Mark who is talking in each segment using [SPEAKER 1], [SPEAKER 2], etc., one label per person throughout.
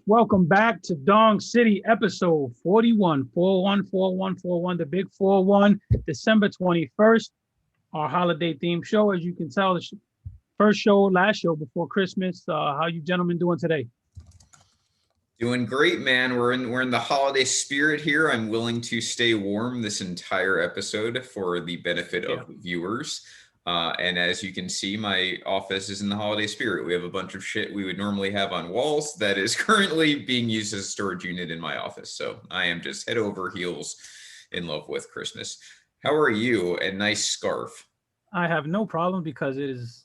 [SPEAKER 1] Welcome back to Dong City, episode 41, 414141, the big 41, December 21st, our holiday themed show. As you can tell, the first show, last show before Christmas. How you gentlemen doing today?
[SPEAKER 2] Doing great, man. We're in the holiday spirit here. I'm willing to stay warm this entire episode for the benefit
[SPEAKER 1] Yeah.
[SPEAKER 2] of the viewers. And as you can see, my office is in the holiday spirit. We have a bunch of shit we would normally have on walls that is currently being used as a storage unit in my office. So I am just head over heels in love with Christmas. How are you? A nice scarf.
[SPEAKER 1] I have no problem because it is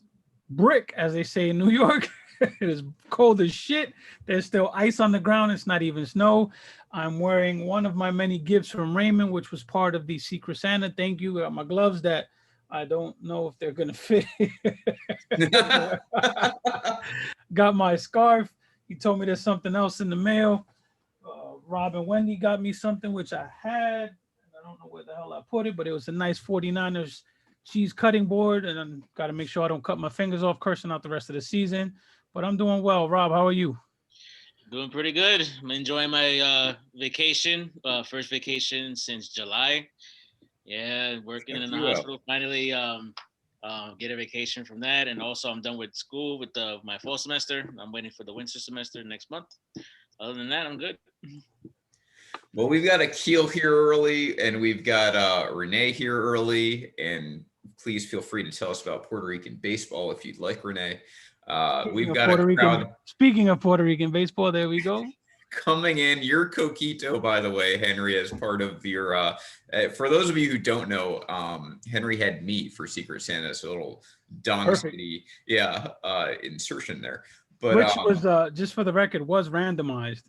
[SPEAKER 1] brick, as they say in New York. It is cold as shit. There's still ice on the ground. It's not even snow. I'm wearing one of my many gifts from Raymond, which was part of the Secret Santa. Thank you. Got my gloves that I don't know if they're going to fit. Got my scarf. He told me there's something else in the mail. Rob and Wendy got me something, which I had. I don't know where the hell I put it, but it was a nice 49ers cheese cutting board. And I'm got to make sure I don't cut my fingers off cursing out the rest of the season. But I'm doing well. Rob, how are you?
[SPEAKER 3] Doing pretty good. I'm enjoying my vacation. First vacation since July. Yeah, working in the hospital. Finally, get a vacation from that, and also I'm done with school with my fall semester. I'm waiting for the winter semester next month. Other than that, I'm good.
[SPEAKER 2] Well, we've got Akil here early, and we've got Renee here early. And please feel free to tell us about Puerto Rican baseball if you'd like, Renee. We've got a crowd.
[SPEAKER 1] Speaking of Puerto Rican baseball, there we go.
[SPEAKER 2] Coming in, your coquito, by the way, Henry, as part of your. For those of you who don't know, Henry had me for Secret Santa, so a little Dong City, insertion there. But
[SPEAKER 1] which was just for the record was randomized.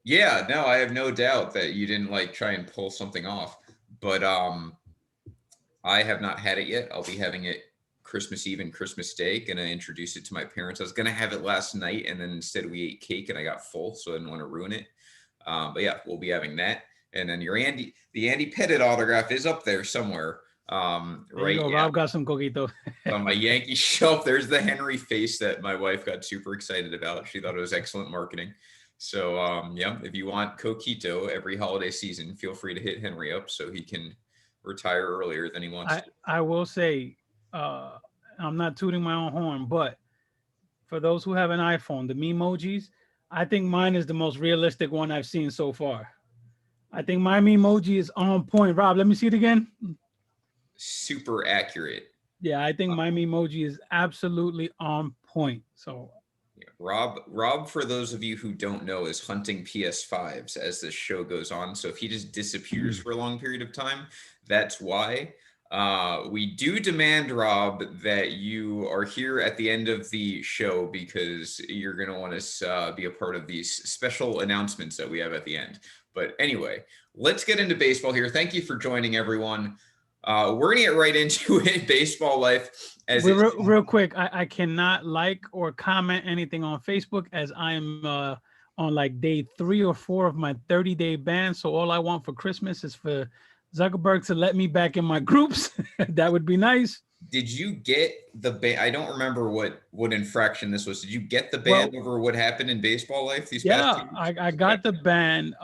[SPEAKER 2] Yeah, no, I have no doubt that you didn't try and pull something off. But I have not had it yet. I'll be having it Christmas Eve and Christmas Day. Gonna introduce it to my parents. I was gonna have it last night, and then instead we ate cake and I got full, so I didn't want to ruin it. But yeah, we'll be having that. And then the Andy Pettit autograph is up there somewhere.
[SPEAKER 1] Right. Rob got some coquito.
[SPEAKER 2] On my Yankee shelf. There's the Henry face that my wife got super excited about. She thought it was excellent marketing. So if you want coquito every holiday season, feel free to hit Henry up so he can retire earlier than he wants to.
[SPEAKER 1] I will say, I'm not tooting my own horn, but for those who have an iPhone, the Memojis, I think mine is the most realistic one I've seen so far. I think my Memoji is on point. Rob, let me see it again.
[SPEAKER 2] Super accurate.
[SPEAKER 1] Yeah, I think my Memoji is absolutely on point. So
[SPEAKER 2] yeah, Rob, for those of you who don't know, is hunting PS5s as this show goes on. So if he just disappears for a long period of time, that's why. We do demand, Rob, that you are here at the end of the show because you're going to want to be a part of these special announcements that we have at the end. But anyway, let's get into baseball here. Thank you for joining, everyone. We're going to get right into it. Baseball life.
[SPEAKER 1] Real quick, I cannot like or comment anything on Facebook as I'm on day 3 or 4 of my 30-day ban. So all I want for Christmas is for Zuckerberg to let me back in my groups. That would be nice.
[SPEAKER 2] Did you get the ban? I don't remember what infraction this was. Did you get the ban over what happened in baseball life these past 2 weeks?
[SPEAKER 1] I got the ban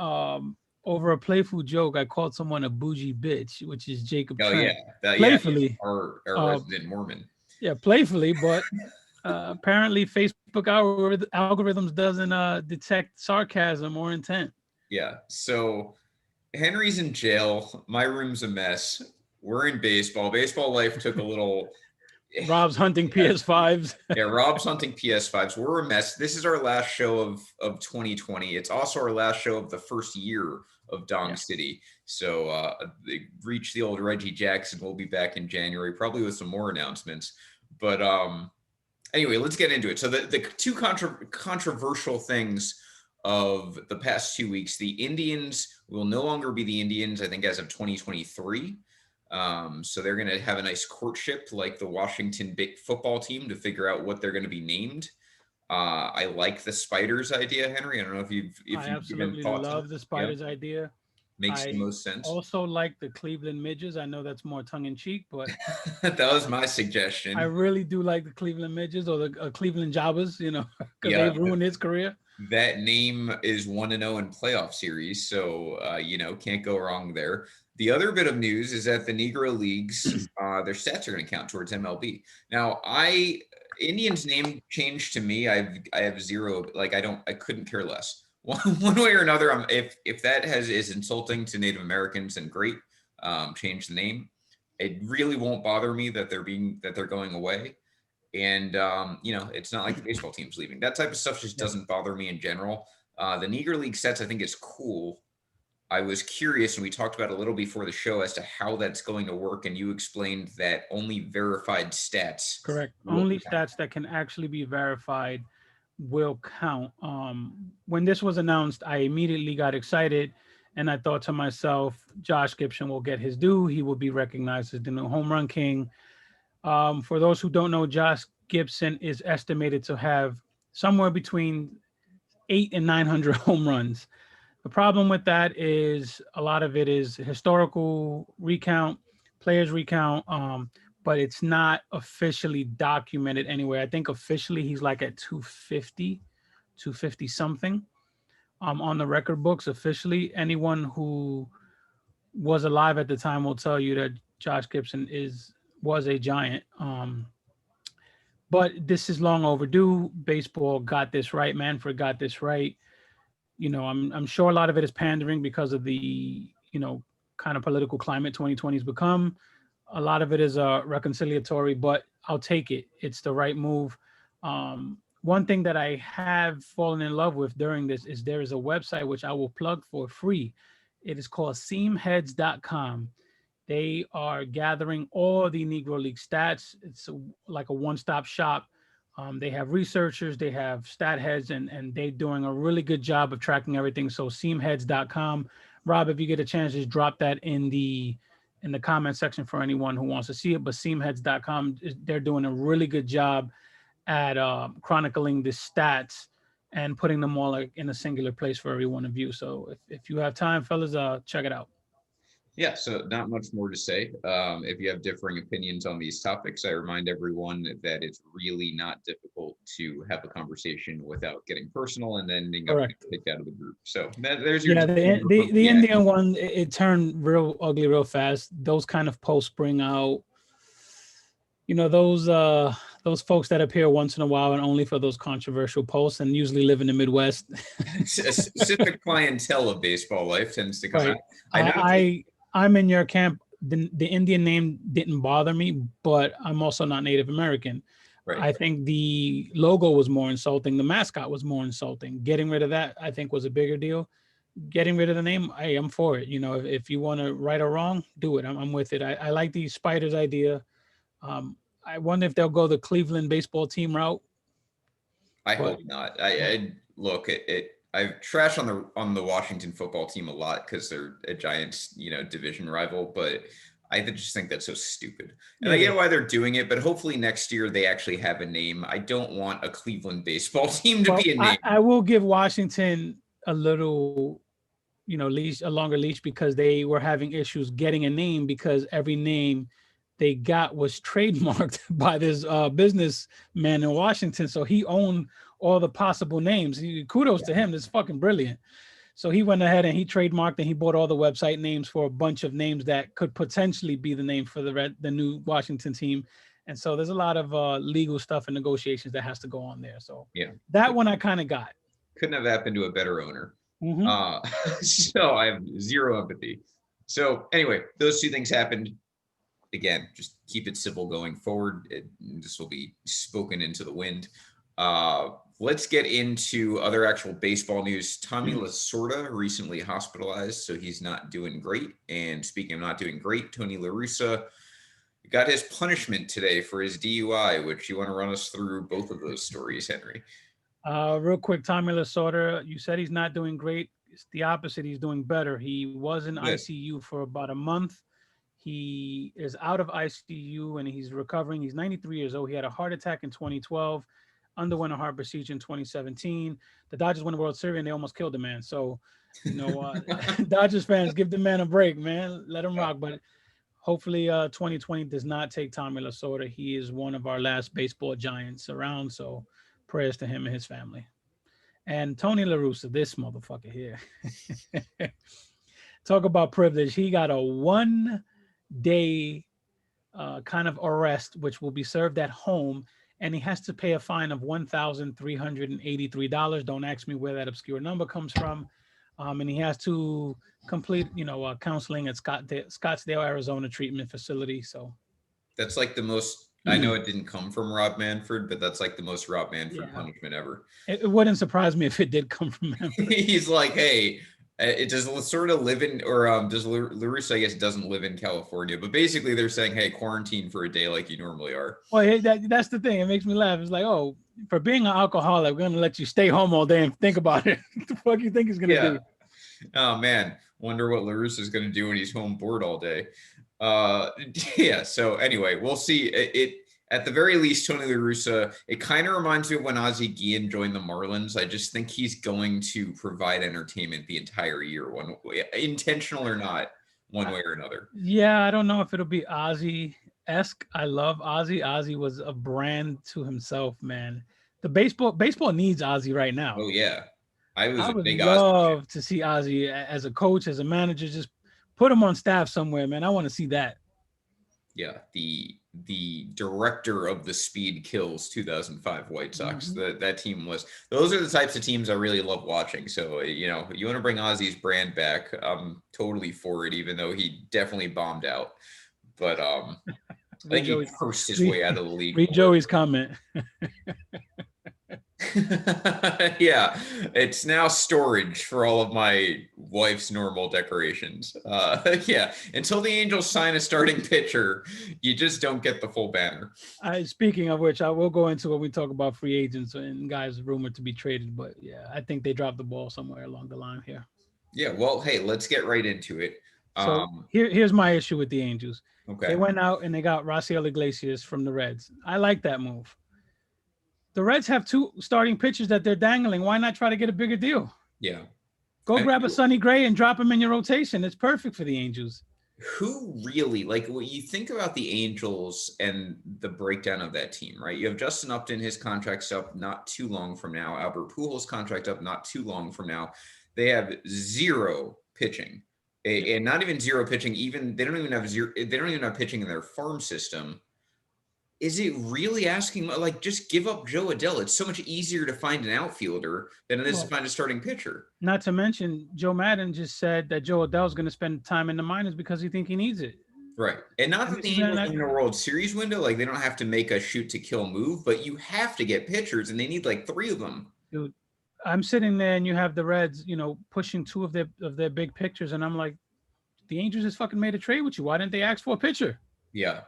[SPEAKER 1] over a playful joke. I called someone a bougie bitch, which is Jacob Trent. Playfully.
[SPEAKER 2] Our resident Mormon.
[SPEAKER 1] Yeah, playfully, but apparently Facebook algorithms doesn't detect sarcasm or intent.
[SPEAKER 2] Yeah, so Henry's in jail. My room's a mess. We're in baseball. Baseball life took a little.
[SPEAKER 1] Rob's hunting PS5s.
[SPEAKER 2] Yeah, Rob's hunting PS5s. We're a mess. This is our last show of 2020. It's also our last show of the first year of Dong City. So they reached the old Reggie Jackson. We'll be back in January, probably with some more announcements. But anyway, let's get into it. So the two controversial things of the past 2 weeks, the Indians will no longer be the Indians, I think, as of 2023. So they're going to have a nice courtship like the Washington football team to figure out what they're going to be named. I like the Spiders idea, Henry. I don't know if you've
[SPEAKER 1] absolutely love the Spiders idea.
[SPEAKER 2] Makes the most sense.
[SPEAKER 1] Also like the Cleveland Midges. I know that's more tongue in cheek, but
[SPEAKER 2] that was my suggestion.
[SPEAKER 1] I really do like the Cleveland Midges or the Cleveland Jobbers, because they've ruined his career.
[SPEAKER 2] That name is 1-0 in playoff series, so can't go wrong there. The other bit of news is that the Negro Leagues, their stats are going to count towards MLB. Now, Indian's name changed to me. I have zero. Like I couldn't care less. One way or another. If that is insulting to Native Americans, then great. Change the name. It really won't bother me that they're going away. And it's not like the baseball team's leaving. That type of stuff just doesn't bother me in general. The Negro League sets, I think, is cool. I was curious, and we talked about a little before the show as to how that's going to work, and you explained that only verified stats.
[SPEAKER 1] Correct. Only stats that can actually be verified will count. When this was announced, I immediately got excited, and I thought to myself, Josh Gibson will get his due. He will be recognized as the new home run king. For those who don't know, Josh Gibson is estimated to have somewhere between 800 and 900 home runs. The problem with that is a lot of it is historical recount, players recount, but it's not officially documented anywhere. I think officially he's like at 250 something on the record books officially. Anyone who was alive at the time will tell you that Josh Gibson was a giant. But this is long overdue. Baseball got this right. Manfred got this right. I'm sure a lot of it is pandering because of the, kind of political climate 2020 has become. A lot of it is reconciliatory, but I'll take it. It's the right move. One thing that I have fallen in love with during this is there is a website which I will plug for free. It is called seamheads.com. They are gathering all the Negro League stats. It's like a one-stop shop. They have researchers, they have stat heads, and they're doing a really good job of tracking everything. So seamheads.com. Rob, if you get a chance, just drop that in the comment section for anyone who wants to see it. But seamheads.com, they're doing a really good job at chronicling the stats and putting them all like in a singular place for everyone to view. So if you have time, fellas, check it out.
[SPEAKER 2] Yeah, so not much more to say. If you have differing opinions on these topics, I remind everyone that it's really not difficult to have a conversation without getting personal and then ending up kicked out of the group. So there's your
[SPEAKER 1] the Indian one. It turned real ugly real fast. Those kind of posts bring out, those folks that appear once in a while and only for those controversial posts and usually live in the Midwest.
[SPEAKER 2] A specific clientele of baseball life tends to come
[SPEAKER 1] out. I'm in your camp. The Indian name didn't bother me, but I'm also not Native American. Right. I think the logo was more insulting. The mascot was more insulting. Getting rid of that, I think, was a bigger deal. Getting rid of the name, hey, I'm for it. If you want to right or wrong, do it. I'm with it. I like the Spiders idea. I wonder if they'll go the Cleveland baseball team route.
[SPEAKER 2] I hope not. I look it. I've trashed on the Washington football team a lot because they're a Giants, division rival, but I just think that's so stupid. And I get why they're doing it, but hopefully next year they actually have a name. I don't want a Cleveland baseball team to be a name.
[SPEAKER 1] I will give Washington a little, a longer leash because they were having issues getting a name because every name they got was trademarked by this businessman in Washington. So he owned all the possible names. Kudos to him. That's fucking brilliant. So he went ahead and he trademarked and he bought all the website names for a bunch of names that could potentially be the name for the new Washington team. And so there's a lot of legal stuff and negotiations that has to go on there. So that one I kind of got.
[SPEAKER 2] Couldn't have happened to a better owner. Mm-hmm. So I have zero empathy. So anyway, those two things happened. Again, just keep it civil going forward. This will be spoken into the wind. Let's get into other actual baseball news. Tommy Lasorda recently hospitalized, so he's not doing great. And speaking of not doing great, Tony La Russa got his punishment today for his DUI, which you want to run us through both of those stories, Henry.
[SPEAKER 1] Real quick, Tommy Lasorda, you said he's not doing great. It's the opposite. He's doing better. He was in ICU for about a month. He is out of ICU and he's recovering. He's 93 years old. He had a heart attack in 2012, underwent a heart procedure in 2017. The Dodgers won the World Series and they almost killed the man. So, Dodgers fans, give the man a break, man. Let him rock. But hopefully 2020 does not take Tommy Lasorda. He is one of our last baseball giants around. So prayers to him and his family. And Tony La Russa, this motherfucker here. Talk about privilege. He got a 1 day kind of arrest, which will be served at home, and he has to pay a fine of $1,383. Don't ask me where that obscure number comes from. And he has to complete, counseling at Scottsdale, Arizona treatment facility. So
[SPEAKER 2] That's like the most. I know it didn't come from Rob Manfred, but that's like the most Rob Manfred
[SPEAKER 1] yeah,
[SPEAKER 2] punishment ever.
[SPEAKER 1] it wouldn't surprise me if it did come from him.
[SPEAKER 2] He's like, hey, it does sort of live in, or does LaRusso, I guess, doesn't live in California, but basically they're saying, hey, quarantine for a day like you normally are.
[SPEAKER 1] Well, that's the thing. It makes me laugh. It's like, oh, for being an alcoholic, we're gonna let you stay home all day and think about it. What the fuck you think he's gonna do?
[SPEAKER 2] Oh man, wonder what LaRusso is gonna do when he's home bored all day. Yeah. So anyway, we'll see. It at the very least, Tony La Russa, it kind of reminds me of when Ozzie Guillen joined the Marlins. I just think he's going to provide entertainment the entire year, one way, intentional or not, one way or another.
[SPEAKER 1] Yeah, I don't know if it'll be Ozzy-esque. I love Ozzy. Ozzy was a brand to himself, man. The baseball needs Ozzy right now.
[SPEAKER 2] Oh yeah, I was a
[SPEAKER 1] would
[SPEAKER 2] big
[SPEAKER 1] love
[SPEAKER 2] Ozzy
[SPEAKER 1] to see Ozzy as a coach, as a manager. Just put him on staff somewhere, man. I want to see that.
[SPEAKER 2] Yeah, the director of the Speed Kills 2005 White Sox. That team was. Those are the types of teams I really love watching. So you want to bring Ozzy's brand back. I'm totally for it, even though he definitely bombed out. But I think he cursed his way out of the league.
[SPEAKER 1] Read Joey's comment.
[SPEAKER 2] Yeah, it's now storage for all of my wife's normal decorations. Yeah, until the Angels sign a starting pitcher, you just don't get the full banner.
[SPEAKER 1] Speaking of which, I will go into when we talk about free agents and guys rumored to be traded. But yeah, I think they dropped the ball somewhere along the line here.
[SPEAKER 2] Yeah, well, hey, let's get right into it.
[SPEAKER 1] So here's my issue with the Angels.
[SPEAKER 2] Okay.
[SPEAKER 1] They went out and they got Raciel Iglesias from the Reds. I like that move. The Reds have 2 starting pitchers that they're dangling. Why not try to get a bigger deal?
[SPEAKER 2] Yeah.
[SPEAKER 1] Go grab a Sonny Gray and drop him in your rotation. It's perfect for the Angels.
[SPEAKER 2] Who really, like, when you think about the Angels and the breakdown of that team, right? You have Justin Upton, his contract's up not too long from now. Albert Pujols' contract up not too long from now. They have 0 pitching, and not even 0 pitching. They don't even have pitching in their farm system. Is it really asking, like, just give up Joe Adell? It's so much easier to find an outfielder than it is to find a starting pitcher.
[SPEAKER 1] Not to mention, Joe Madden just said that Joe Adell is going to spend time in the minors because he thinks he needs it.
[SPEAKER 2] Right. And not that the Angels are in a World Series window, like, they don't have to make a shoot to kill move, but you have to get pitchers, and they need like 3 of them.
[SPEAKER 1] Dude, I'm sitting there and you have the Reds, pushing 2 of their big pitchers, and I'm like, the Angels just fucking made a trade with you. Why didn't they ask for a pitcher?
[SPEAKER 2] Yeah.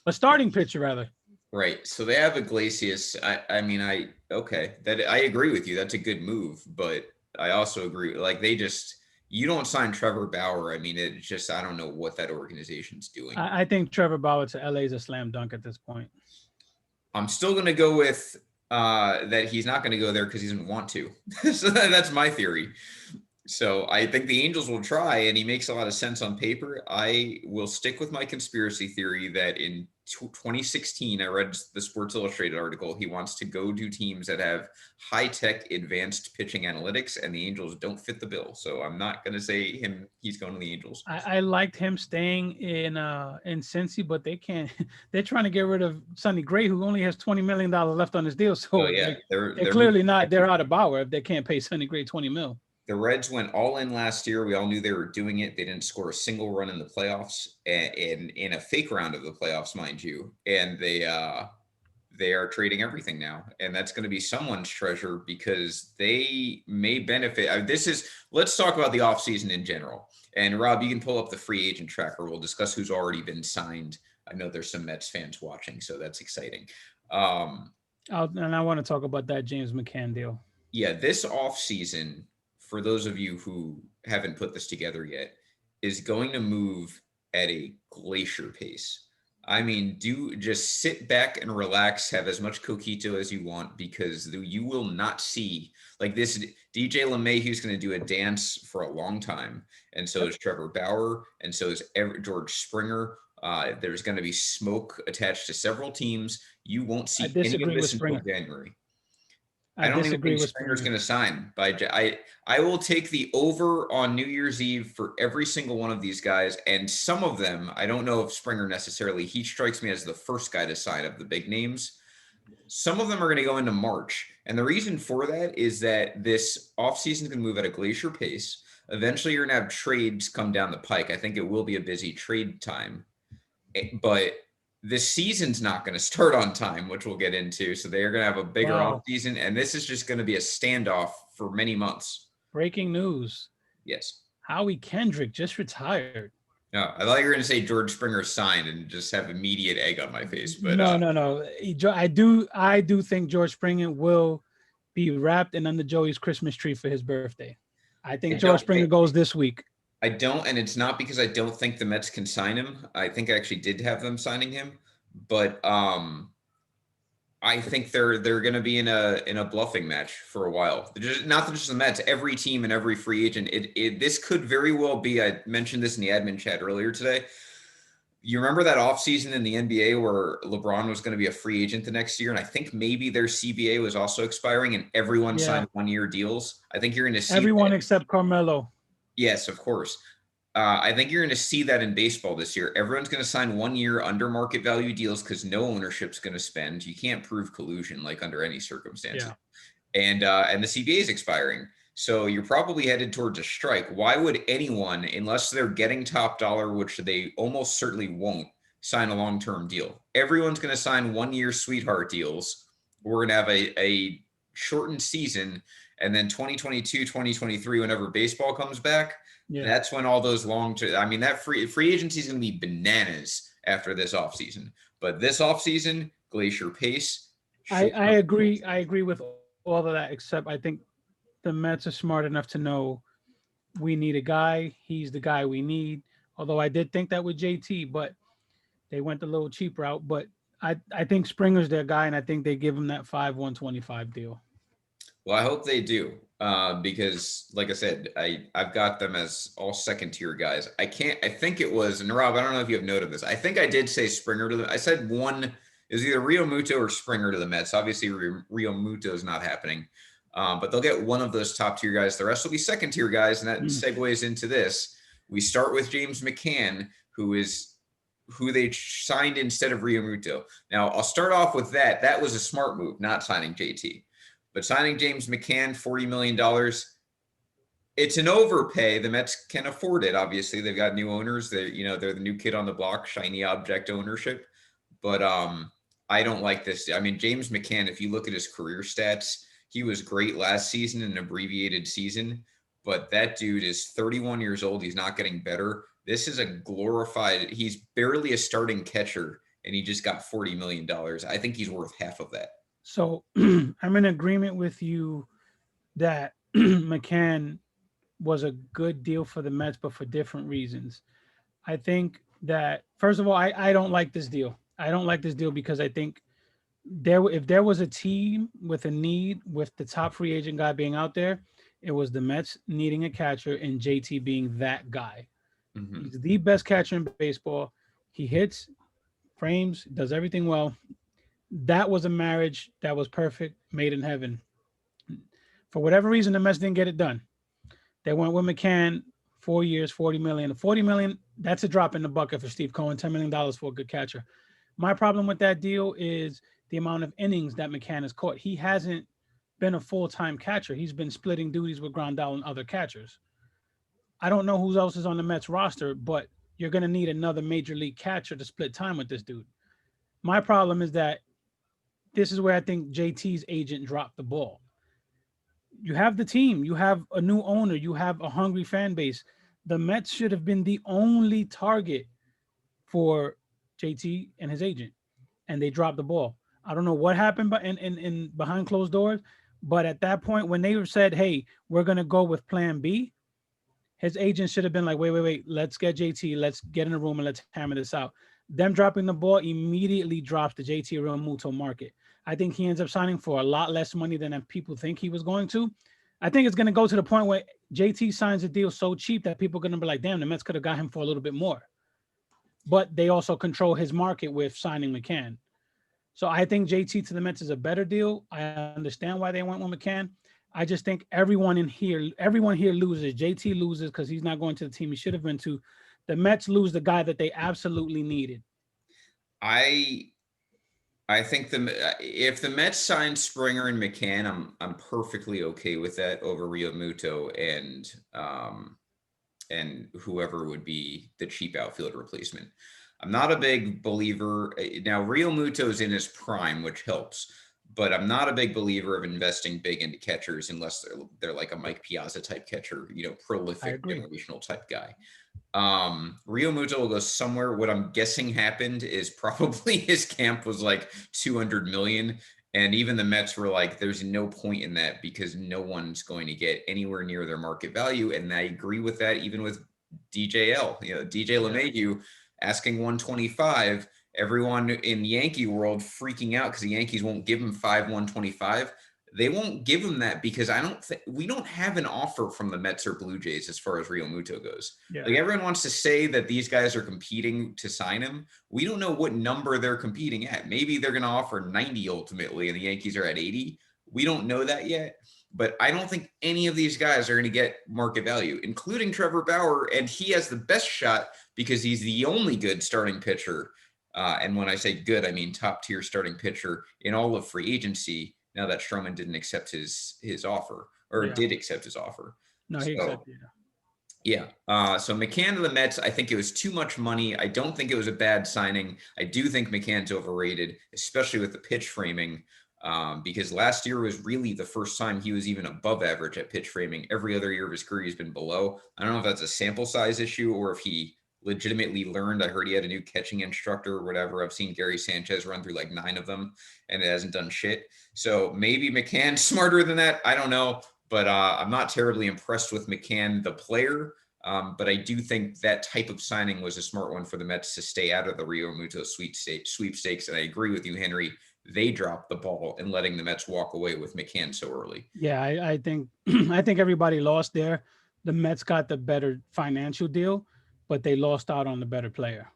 [SPEAKER 1] A starting pitcher, rather.
[SPEAKER 2] Right. So they have Iglesias. I agree with you. That's a good move, but I also agree. Like, you don't sign Trevor Bauer. I mean, it's just, I don't know what that organization's doing.
[SPEAKER 1] I think Trevor Bauer to LA is a slam dunk at this point.
[SPEAKER 2] I'm still going to go with that he's not going to go there because he doesn't want to. So that's my theory. So I think the Angels will try, and he makes a lot of sense on paper. I will stick with my conspiracy theory that in 2016, I read the Sports Illustrated article. He wants to go to teams that have high-tech, advanced pitching analytics, and the Angels don't fit the bill. So I'm not going to say he's going to the Angels.
[SPEAKER 1] I liked him staying in Cincy, but they can't. They're trying to get rid of Sonny Gray, who only has $20 million left on his deal. So
[SPEAKER 2] yeah,
[SPEAKER 1] they're clearly not. They're out of Bauer if they can't pay Sonny Gray $20 million.
[SPEAKER 2] The Reds went all in last year. We all knew they were doing it. They didn't score a single run in the playoffs, and in a fake round of the playoffs, mind you. And they are trading everything now, and that's going to be someone's treasure because they may benefit. Let's talk about the offseason in general. And Rob, you can pull up the free agent tracker. We'll discuss who's already been signed. I know there's some Mets fans watching, so that's exciting.
[SPEAKER 1] And I want to talk about that James McCann deal.
[SPEAKER 2] Yeah, this offseason, for those of you who haven't put this together yet, is going to move at a glacier pace. I mean, just sit back and relax, have as much coquito as you want, because you will not see, like, this DJ LeMahieu's going to do a dance for a long time. And so is Trevor Bauer. And so is George Springer. There's going to be smoke attached to several teams. You won't see any of this until January. I don't even
[SPEAKER 1] disagree
[SPEAKER 2] think
[SPEAKER 1] with
[SPEAKER 2] Springer's
[SPEAKER 1] Springer.
[SPEAKER 2] going to sign. I will take the over on New Year's Eve for every single one of these guys, and some of them, I don't know if Springer necessarily. He strikes me as the first guy to sign of the big names. Some of them are going to go into March, and the reason for that is that this offseason is going to move at a glacier pace. Eventually, you're going to have trades come down the pike. I think it will be a busy trade time, but this season's not going to start on time, which we'll get into. So they are going to have a bigger off season, and this is just going to be a standoff for many months.
[SPEAKER 1] Breaking news.
[SPEAKER 2] Yes.
[SPEAKER 1] Howie Kendrick just retired.
[SPEAKER 2] No, I thought you were going to say George Springer signed and just have immediate egg on my face. But
[SPEAKER 1] no. I do think George Springer will be wrapped and under Joey's Christmas tree for his birthday. I think George Springer goes this week.
[SPEAKER 2] I don't, and it's not because I don't think the Mets can sign him. I think I actually did have them signing him, but I think they're going to be in a bluffing match for a while. Not just the Mets, every team and every free agent. This could very well be. I mentioned this in the admin chat earlier today. You remember that offseason in the NBA where LeBron was going to be a free agent the next year, and I think maybe their CBA was also expiring, and everyone signed 1-year deals. I think you're going to see
[SPEAKER 1] everyone except Carmelo.
[SPEAKER 2] Yes, of course. I think you're going to see that in baseball this year. Everyone's going to sign 1-year under market value deals because no ownership's going to spend. You can't prove collusion like under any circumstances. Yeah. And the CBA is expiring. So you're probably headed towards a strike. Why would anyone, unless they're getting top dollar, which they almost certainly won't, sign a long-term deal? Everyone's going to sign 1-year sweetheart deals. We're going to have a shortened season. And then 2022, 2023, whenever baseball comes back, that's when all those that free agency is going to be bananas after this offseason. But this offseason, glacier pace.
[SPEAKER 1] I agree. I agree with all of that, except I think the Mets are smart enough to know we need a guy. He's the guy we need. Although I did think that with JT, but they went the little cheap route. But I think Springer's their guy, and I think they give him that 5/125 deal.
[SPEAKER 2] Well, I hope they do, because, like I said, I've got them as all second-tier guys. I think it was, and Rob, I don't know if you have noted this. I think I did say Springer to them. I said one, it was either Rio Muto or Springer to the Mets. Obviously, Rio Muto is not happening, but they'll get one of those top-tier guys. The rest will be second-tier guys, and that segues into this. We start with James McCann, who they signed instead of Rio Muto. Now, I'll start off with that. That was a smart move, not signing JT. But signing James McCann, $40 million, it's an overpay. The Mets can afford it. Obviously, they've got new owners. They're the new kid on the block, shiny object ownership. But I don't like this. I mean, James McCann, if you look at his career stats, he was great last season, an abbreviated season. But that dude is 31 years old. He's not getting better. This is a glorified. He's barely a starting catcher, and he just got $40 million. I think he's worth half of that.
[SPEAKER 1] So I'm in agreement with you that McCann was a good deal for the Mets, but for different reasons. I think that, first of all, I don't like this deal. I don't like this deal because I think if there was a team with a need, with the top free agent guy being out there, it was the Mets needing a catcher and JT being that guy. Mm-hmm. He's the best catcher in baseball. He hits, frames, does everything well. That was a marriage that was perfect, made in heaven. For whatever reason, the Mets didn't get it done. They went with McCann, 4 years, $40 million. $40 million, that's a drop in the bucket for Steve Cohen, $10 million for a good catcher. My problem with that deal is the amount of innings that McCann has caught. He hasn't been a full-time catcher. He's been splitting duties with Grandal and other catchers. I don't know who else is on the Mets roster, but you're going to need another major league catcher to split time with this dude. My problem is that this is where I think JT's agent dropped the ball. You have the team. You have a new owner. You have a hungry fan base. The Mets should have been the only target for JT and his agent, and they dropped the ball. I don't know what happened in behind closed doors, but at that point, when they said, hey, we're going to go with plan B, his agent should have been like, wait, let's get JT. Let's get in a room and let's hammer this out. Them dropping the ball immediately drops the JT Real Muto market. I think he ends up signing for a lot less money than people think he was going to. I think it's going to go to the point where JT signs a deal so cheap that people are going to be like, damn, the Mets could have got him for a little bit more. But they also control his market with signing McCann. So I think JT to the Mets is a better deal. I understand why they went with McCann. I just think everyone here loses. JT loses because he's not going to the team he should have been to. The Mets lose the guy that they absolutely needed.
[SPEAKER 2] I think if the Mets sign Springer and McCann, I'm perfectly okay with that over Rio Muto and whoever would be the cheap outfield replacement. I'm not a big believer. Now, Rio Muto's in his prime, which helps, but I'm not a big believer of investing big into catchers unless they're like a Mike Piazza type catcher, prolific generational type guy. Rio Muto will go somewhere. What I'm guessing happened is probably his camp was like 200 million. And even the Mets were like, there's no point in that because no one's going to get anywhere near their market value. And I agree with that, even with DJL, DJ LeMahieu asking 125. Everyone in Yankee world freaking out because the Yankees won't give him 125. They won't give him that because we don't have an offer from the Mets or Blue Jays as far as Rio Muto goes. Yeah. Like everyone wants to say that these guys are competing to sign him. We don't know what number they're competing at. Maybe they're going to offer 90 ultimately and the Yankees are at 80. We don't know that yet, but I don't think any of these guys are going to get market value, including Trevor Bauer. And he has the best shot because he's the only good starting pitcher. And when I say good, I mean top tier starting pitcher in all of free agency. Now that Stroman didn't accept his offer or did accept his offer.
[SPEAKER 1] No, he accepted.
[SPEAKER 2] Yeah. So McCann to the Mets, I think it was too much money. I don't think it was a bad signing. I do think McCann's overrated, especially with the pitch framing, because last year was really the first time he was even above average at pitch framing. Every other year of his career, he's been below. I don't know if that's a sample size issue or if he legitimately learned. I heard he had a new catching instructor or whatever. I've seen Gary Sanchez run through like 9 of them and it hasn't done shit. So maybe McCann's smarter than that. I don't know, but I'm not terribly impressed with McCann, the player. But I do think that type of signing was a smart one for the Mets to stay out of the Rio Muto sweepstakes. And I agree with you, Henry. They dropped the ball in letting the Mets walk away with McCann so early.
[SPEAKER 1] Yeah, I think I think everybody lost there. The Mets got the better financial deal, but they lost out on the better player.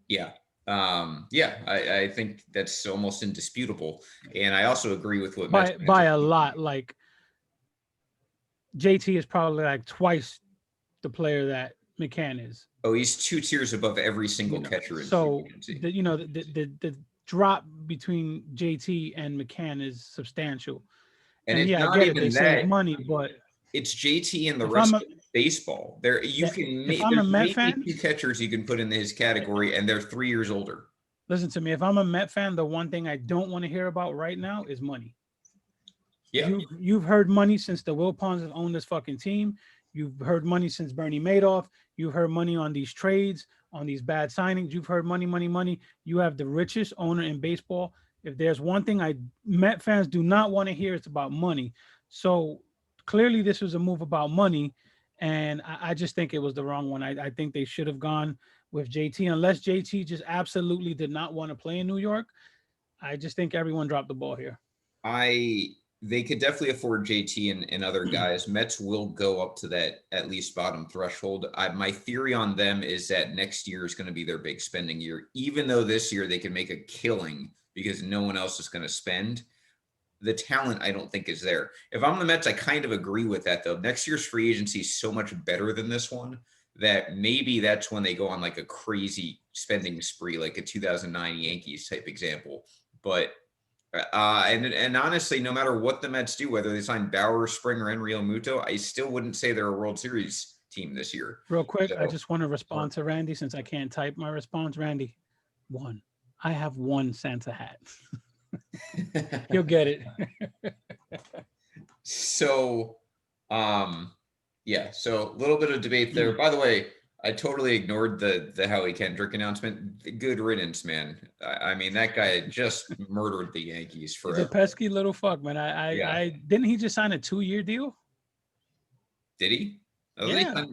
[SPEAKER 2] Yeah. I think that's almost indisputable. And I also agree with what
[SPEAKER 1] by a lot. Like JT is probably like twice the player that McCann is.
[SPEAKER 2] Oh, he's 2 tiers above every single catcher.
[SPEAKER 1] So the drop between JT and McCann is substantial.
[SPEAKER 2] And it's not even
[SPEAKER 1] they save money, but
[SPEAKER 2] it's JT and the rest of baseball. There, there's maybe 2 catchers you can put in his category, and they're 3 years older.
[SPEAKER 1] Listen to me. If I'm a Met fan, the one thing I don't want to hear about right now is money.
[SPEAKER 2] Yeah,
[SPEAKER 1] you've heard money since the Wilpons have owned this fucking team. You've heard money since Bernie Madoff. You've heard money on these trades, on these bad signings. You've heard money, money, money. You have the richest owner in baseball. If there's one thing Met fans do not want to hear, it's about money. So clearly this was a move about money, and I just think it was the wrong one. I think they should have gone with JT, unless JT just absolutely did not want to play in New York. I just think everyone dropped the ball here.
[SPEAKER 2] They could definitely afford JT and other guys. Mets will go up to that at least bottom threshold. My theory on them is that next year is going to be their big spending year, even though this year they can make a killing because no one else is going to spend. The talent, I don't think, is there. If I'm the Mets, I kind of agree with that, though. Next year's free agency is so much better than this one that maybe that's when they go on like a crazy spending spree, like a 2009 Yankees type example. But and honestly, no matter what the Mets do, whether they sign Bauer, Springer, and Real Muto, I still wouldn't say they're a World Series team this year.
[SPEAKER 1] Real quick, I just want to respond to Randy since I can't type my response. Randy, 1. I have 1 Santa hat. You'll get it.
[SPEAKER 2] So, yeah. So a little bit of debate there. By the way, I totally ignored the Howie Kendrick announcement. Good riddance, man. I mean, that guy just murdered the Yankees forever.
[SPEAKER 1] He's a pesky little fuck, man. I didn't he just sign a 2-year deal?
[SPEAKER 2] Did he? Oh,
[SPEAKER 1] yeah.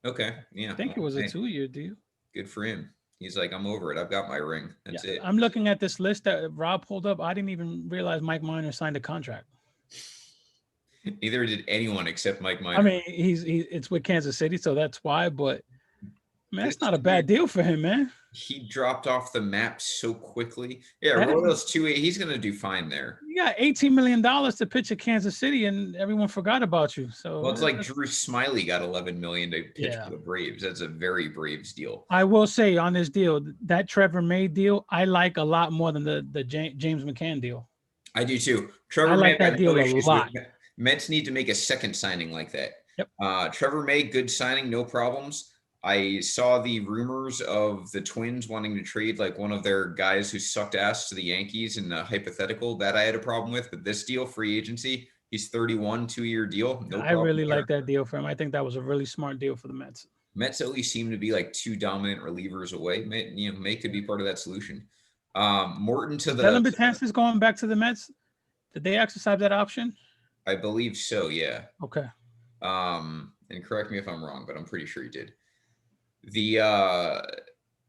[SPEAKER 2] Okay. Yeah.
[SPEAKER 1] I think it was a 2-year deal.
[SPEAKER 2] Good for him. He's like, I'm over it. I've got my ring. That's it.
[SPEAKER 1] I'm looking at this list that Rob pulled up. I didn't even realize Mike Minor signed a contract.
[SPEAKER 2] Neither did anyone except Mike Minor.
[SPEAKER 1] I mean, it's with Kansas City, so that's why. But man, that's not a bad deal for him, man.
[SPEAKER 2] He dropped off the map so quickly. Yeah,
[SPEAKER 1] That-
[SPEAKER 2] Royals 2-8. He's gonna do fine there.
[SPEAKER 1] You got $18 million to pitch at Kansas City, and everyone forgot about you. So
[SPEAKER 2] Well, it's like Drew Smiley got 11 million to pitch
[SPEAKER 1] Yeah.
[SPEAKER 2] for the Braves. That's a very Braves deal.
[SPEAKER 1] I will say on this deal, that Trevor May deal, I like a lot more than the James McCann deal.
[SPEAKER 2] I do too. Trevor
[SPEAKER 1] I like
[SPEAKER 2] May,
[SPEAKER 1] that deal a lot.
[SPEAKER 2] Mets need to make a second signing like that.
[SPEAKER 1] Yep.
[SPEAKER 2] Trevor May, good signing, no problems. I saw the rumors of the Twins wanting to trade like one of their guys who sucked ass to the Yankees in the hypothetical that I had a problem with. But this deal, free agency, he's 31, 2-year deal. No
[SPEAKER 1] I
[SPEAKER 2] problem
[SPEAKER 1] really
[SPEAKER 2] there.
[SPEAKER 1] like that deal for him. I think that was a really smart deal for the Mets.
[SPEAKER 2] Mets at least seem to be like 2 dominant relievers away. May could be part of that solution. Morton to the.
[SPEAKER 1] Dylan Betances going back to the Mets. Did they exercise that option?
[SPEAKER 2] I believe so. Yeah.
[SPEAKER 1] Okay.
[SPEAKER 2] And correct me if I'm wrong, but I'm pretty sure he did. The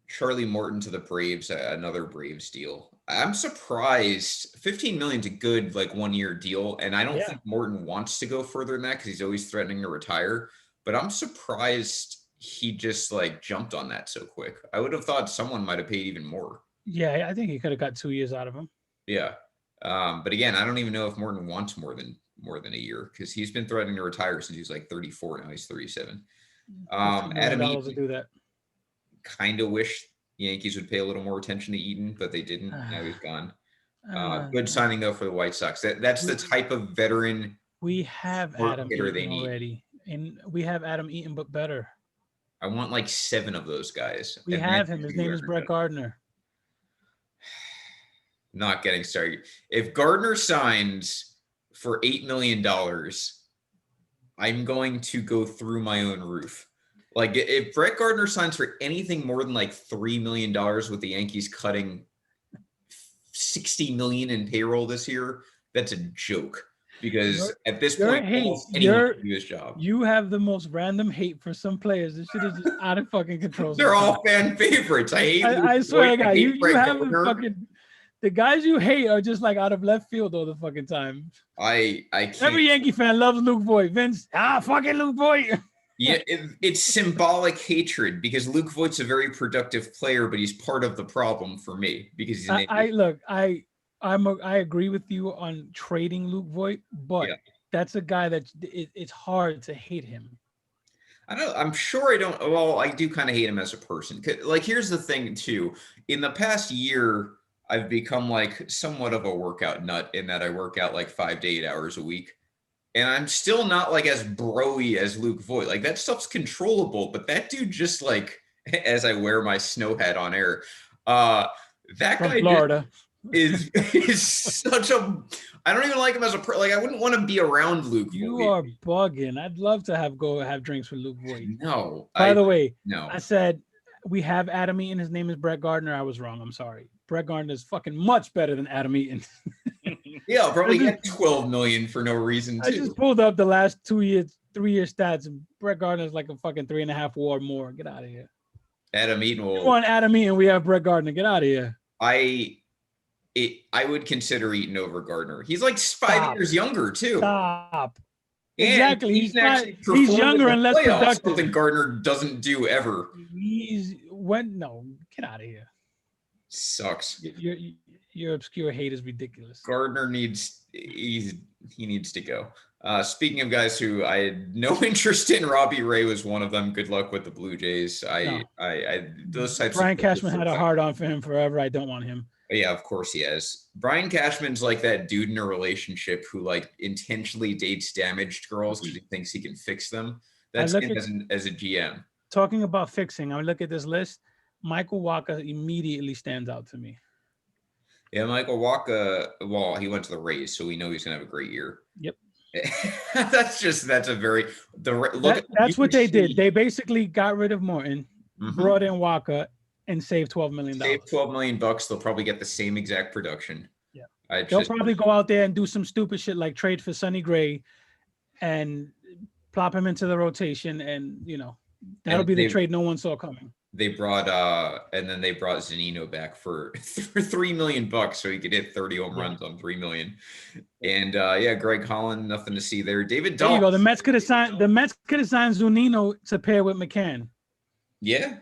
[SPEAKER 2] Charlie Morton to the Braves, another Braves deal. I'm surprised. 15 million is a good like 1-year deal, and I don't think Morton wants to go further than that because he's always threatening to retire. But I'm surprised he just like jumped on that so quick. I would have thought someone might have paid even more.
[SPEAKER 1] Yeah, I think he could have got 2 years out of him.
[SPEAKER 2] Yeah. But again, I don't even know if Morton wants more than a year because he's been threatening to retire since he's like 34. Now he's 37. Adam Eaton,
[SPEAKER 1] do that.
[SPEAKER 2] kind of wish Yankees would pay a little more attention to Eaton, but they didn't. Now he's gone. Good signing though for the White Sox. That's the type of veteran.
[SPEAKER 1] We have Adam Eaton already, and we have Adam Eaton, but better.
[SPEAKER 2] I want like 7 of those guys.
[SPEAKER 1] We have him. His name is Brett Gardner.
[SPEAKER 2] Not getting started. If Gardner signs for $8 million, I'm going to go through my own roof. Like if Brett Gardner signs for anything more than like $3 million with the Yankees cutting $60 million in payroll this year, that's a joke. Because at this point, anyone can do his job.
[SPEAKER 1] You have the most random hate for some players. This shit is just out of fucking control.
[SPEAKER 2] They're all fan favorites.
[SPEAKER 1] I swear, guy, you have the fucking. The guys you hate are just like out of left field all the fucking time.
[SPEAKER 2] I can't.
[SPEAKER 1] Every Yankee fan loves Luke Voigt. Vince, fucking Luke Voigt.
[SPEAKER 2] Yeah, it's symbolic hatred because Luke Voigt's a very productive player, but he's part of the problem for me because he's an
[SPEAKER 1] I agree with you on trading Luke Voigt, but that's a guy that it's hard to hate him.
[SPEAKER 2] I'm sure I don't. Well, I do kind of hate him as a person. Like, here's the thing too. In the past year, I've become like somewhat of a workout nut in that I work out like 5 to 8 hours a week. And I'm still not like as bro-y as Luke Voigt. Like that stuff's controllable, but that dude just like, as I wear my snow hat on air, that
[SPEAKER 1] From
[SPEAKER 2] guy
[SPEAKER 1] Florida
[SPEAKER 2] is such a, I don't even like him as a, like I wouldn't want to be around Luke Voigt.
[SPEAKER 1] You are bugging. I'd love to have drinks with Luke Voigt.
[SPEAKER 2] No.
[SPEAKER 1] By the way,
[SPEAKER 2] no.
[SPEAKER 1] I said we have Adam Eaton. His name is Brett Gardner. I was wrong. I'm sorry. Brett Gardner is fucking much better than Adam Eaton.
[SPEAKER 2] Yeah, I'll probably get 12 million for no reason too.
[SPEAKER 1] I just pulled up the last 3 year stats, and Brett Gardner is like a fucking 3.5 WAR more. Get out of here.
[SPEAKER 2] Adam Eaton will.
[SPEAKER 1] You want Adam Eaton? We have Brett Gardner. Get out of here.
[SPEAKER 2] I would consider Eaton over Gardner. He's like 5 years younger too.
[SPEAKER 1] Stop.
[SPEAKER 2] And
[SPEAKER 1] exactly.
[SPEAKER 2] He's
[SPEAKER 1] younger and less productive.
[SPEAKER 2] Something Gardner doesn't do ever.
[SPEAKER 1] Get out of here.
[SPEAKER 2] Sucks.
[SPEAKER 1] Your obscure hate is ridiculous.
[SPEAKER 2] Gardner needs to go. Speaking of guys who I had no interest in, Robbie Ray was one of them. Good luck with the Blue Jays. Those types.
[SPEAKER 1] Brian Cashman had a hard on for him forever. I don't want him.
[SPEAKER 2] Yeah, of course he has. Brian Cashman's like that dude in a relationship who like intentionally dates damaged girls because he thinks he can fix them. That's him as a GM.
[SPEAKER 1] Talking about fixing, I look at this list. Michael Wacha immediately stands out to me.
[SPEAKER 2] Yeah, Michael Wacha, well, he went to the Rays, so we know he's going to have a great year.
[SPEAKER 1] Yep.
[SPEAKER 2] That's
[SPEAKER 1] what they did. They basically got rid of Morton, brought in Wacha, and saved $12 million.
[SPEAKER 2] Save $12 million. They'll probably get the same exact production.
[SPEAKER 1] Yeah. They'll probably go out there and do some stupid shit like trade for Sonny Gray and plop him into the rotation. And, that'll be the trade no one saw coming.
[SPEAKER 2] They brought Zunino back for $3 million so he could hit 30 home runs on $3 million. And Greg Holland, nothing to see there. David Dahl.
[SPEAKER 1] There you go. The Mets could have signed Zunino to pair with McCann.
[SPEAKER 2] Yeah.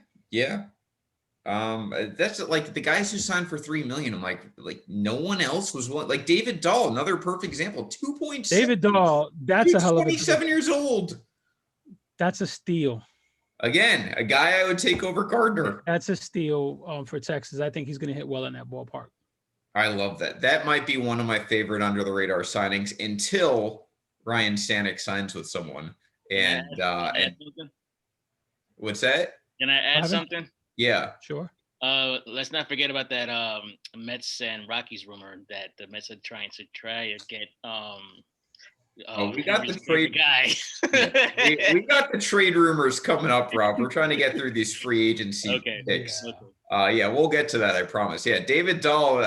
[SPEAKER 2] That's like the guys who signed for 3 million. I'm like no one else was one. Like David Dahl, another perfect example. 2.7.
[SPEAKER 1] David Dahl, that's
[SPEAKER 2] He's
[SPEAKER 1] a hell of a
[SPEAKER 2] 27
[SPEAKER 1] deal.
[SPEAKER 2] years old.
[SPEAKER 1] That's a steal.
[SPEAKER 2] Again, a guy I would take over Gardner.
[SPEAKER 1] That's a steal for Texas. I think he's going to hit well in that ballpark.
[SPEAKER 2] I love that. That might be one of my favorite under the radar signings until Ryan Stanek signs with someone. And what's that?
[SPEAKER 3] Can I add something?
[SPEAKER 2] Yeah,
[SPEAKER 1] sure.
[SPEAKER 3] Let's not forget about that Mets and Rockies rumor that the Mets are trying to get
[SPEAKER 2] we got the trade
[SPEAKER 3] guy.
[SPEAKER 2] we got the trade rumors coming up, Rob. We're trying to get through these free agency picks. Yeah, we'll get to that, I promise. Yeah, David Dahl,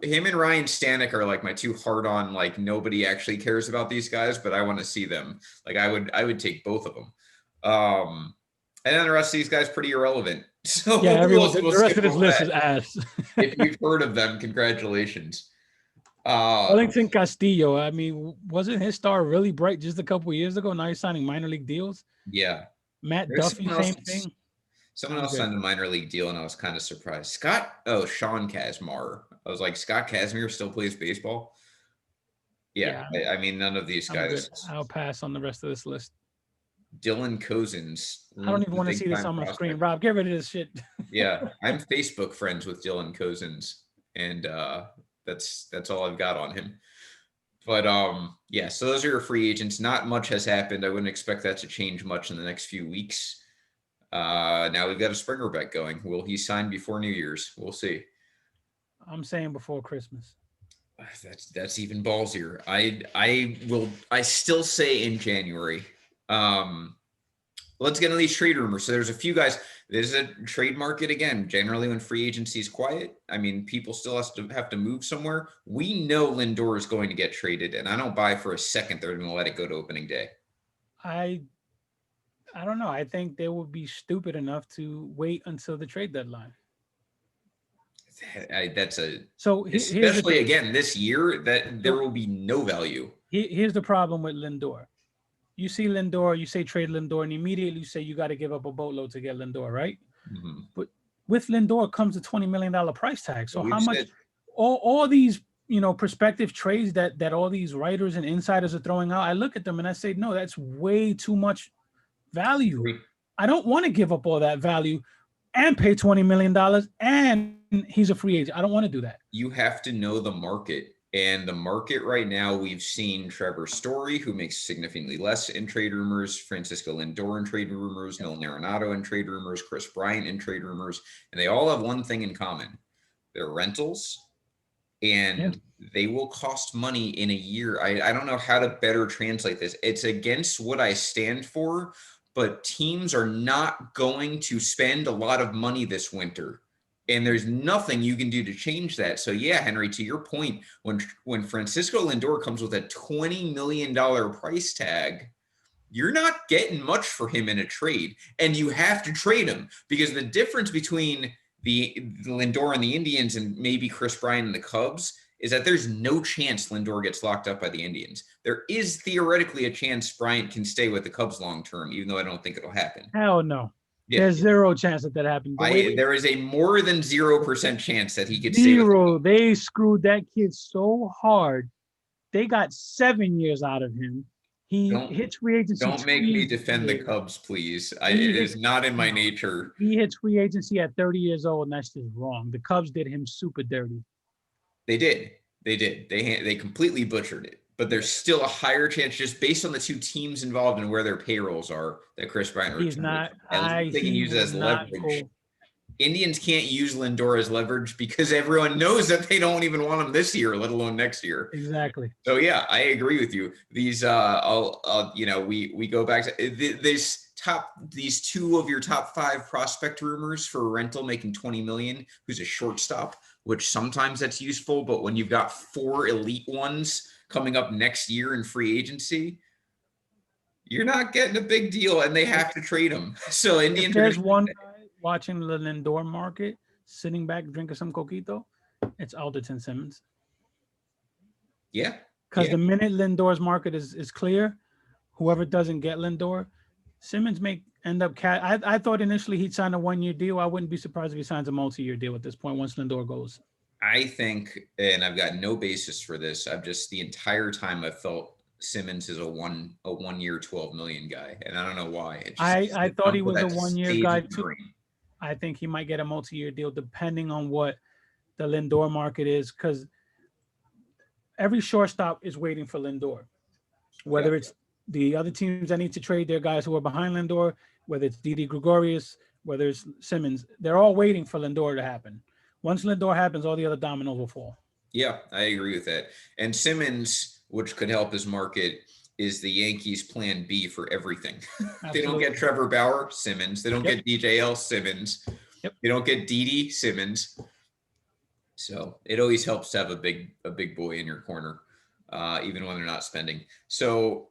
[SPEAKER 2] him and Ryan Stanek are like my two hard on, like nobody actually cares about these guys, but I want to see them. Like I would take both of them. And then the rest of these guys pretty irrelevant. So
[SPEAKER 1] yeah, everyone, the rest of this list is ass.
[SPEAKER 2] If you've heard of them, congratulations.
[SPEAKER 1] Wellington Castillo. I mean, wasn't his star really bright just a couple of years ago? Now he's signing minor league deals.
[SPEAKER 2] Yeah.
[SPEAKER 1] Matt Duffy, same thing.
[SPEAKER 2] Someone else signed a minor league deal, and I was kind of surprised. Sean Kazmar. I was like, Scott Kazmir still plays baseball? Yeah. I mean, none of these guys.
[SPEAKER 1] I'll pass on the rest of this list.
[SPEAKER 2] Dylan Cozens.
[SPEAKER 1] I don't even want to see this on my screen. Rob, get rid of this shit.
[SPEAKER 2] Yeah, I'm Facebook friends with Dylan Cozens, and that's all I've got on him. But yeah, so those are your free agents. Not much has happened. I wouldn't expect that to change much in the next few weeks. Now we've got a Springer bet going. Will he sign before New Year's? We'll see.
[SPEAKER 1] I'm saying before Christmas.
[SPEAKER 2] That's even ballsier. I still say in January. Let's get into these trade rumors. So there's a few guys. There's a trade market again. Generally, when free agency is quiet, I mean, people still have to move somewhere. We know Lindor is going to get traded, and I don't buy for a second they're going to let it go to opening day.
[SPEAKER 1] I don't know. I think they would be stupid enough to wait until the trade deadline.
[SPEAKER 2] Especially again this year that there will be no value.
[SPEAKER 1] Here's the problem with Lindor. You see Lindor, you say trade Lindor, and immediately you say you got to give up a boatload to get Lindor, right?
[SPEAKER 2] Mm-hmm.
[SPEAKER 1] But with Lindor comes a $20 million price tag. So how much all these prospective trades that all these writers and insiders are throwing out, I look at them and I say, no, that's way too much value. I don't want to give up all that value and pay $20 million and he's a free agent. I don't want to do that.
[SPEAKER 2] You have to know the market. And the market right now, we've seen Trevor Story, who makes significantly less in trade rumors, Francisco Lindor in trade rumors, Nolan Arenado in trade rumors, Chris Bryant in trade rumors, and they all have one thing in common. They're rentals, and they will cost money in a year. I don't know how to better translate this. It's against what I stand for, but teams are not going to spend a lot of money this winter. And there's nothing you can do to change that. So yeah, Henry, to your point, when Francisco Lindor comes with a $20 million price tag, you're not getting much for him in a trade, and you have to trade him because the difference between the Lindor and the Indians and maybe Chris Bryant and the Cubs is that there's no chance Lindor gets locked up by the Indians. There is theoretically a chance Bryant can stay with the Cubs long term, even though I don't think it'll happen.
[SPEAKER 1] Hell no. Yeah. There's zero chance that happens.
[SPEAKER 2] There is a more than 0% chance that he could stay.
[SPEAKER 1] Zero. They screwed that kid so hard. They got 7 years out of him. He hits free agency.
[SPEAKER 2] Don't make me defend the Cubs, please. It is not in my nature.
[SPEAKER 1] He hits free agency at 30 years old, and that's just wrong. The Cubs did him super dirty.
[SPEAKER 2] They did. They completely butchered it. But there's still a higher chance, just based on the two teams involved and where their payrolls are, that Chris Bryant
[SPEAKER 1] returns. He's not.
[SPEAKER 2] They can use it as leverage. Indians can't use Lindor as leverage because everyone knows that they don't even want him this year, let alone next year.
[SPEAKER 1] Exactly.
[SPEAKER 2] So yeah, I agree with you. These, we go back to these two of your top 5 prospect rumors for a rental making $20 million, who's a shortstop, which sometimes that's useful, but when you've got 4 elite ones coming up next year in free agency, you're not getting a big deal, and they have to trade them. So Indians.
[SPEAKER 1] There's one guy watching the Lindor market, sitting back drinking some coquito. It's Alderton Simmons.
[SPEAKER 2] Yeah,
[SPEAKER 1] because the minute Lindor's market is clear, whoever doesn't get Lindor, Simmons may end up. I thought initially he'd sign a 1-year deal. I wouldn't be surprised if he signs a multi-year deal at this point once Lindor goes.
[SPEAKER 2] I think, and I've got no basis for this. I've just the entire time I felt Simmons is a 1 year 12 million guy, and I don't know why. It just
[SPEAKER 1] I thought he was a
[SPEAKER 2] that
[SPEAKER 1] 1-year
[SPEAKER 2] stayed
[SPEAKER 1] guy
[SPEAKER 2] in my
[SPEAKER 1] too.
[SPEAKER 2] brain.
[SPEAKER 1] I think he might get a multi-year deal depending on what the Lindor market is, because every shortstop is waiting for Lindor. Whether it's the other teams that need to trade their guys who are behind Lindor, whether it's Didi Gregorius, whether it's Simmons, they're all waiting for Lindor to happen. Once Lindor happens, all the other dominoes will fall.
[SPEAKER 2] Yeah, I agree with that. And Simmons, which could help his market, is the Yankees' plan B for everything. They don't get Trevor Bauer, Simmons. They don't get DJL, Simmons. They don't get Didi, Simmons. So it always helps to have a big boy in your corner, even when they're not spending. So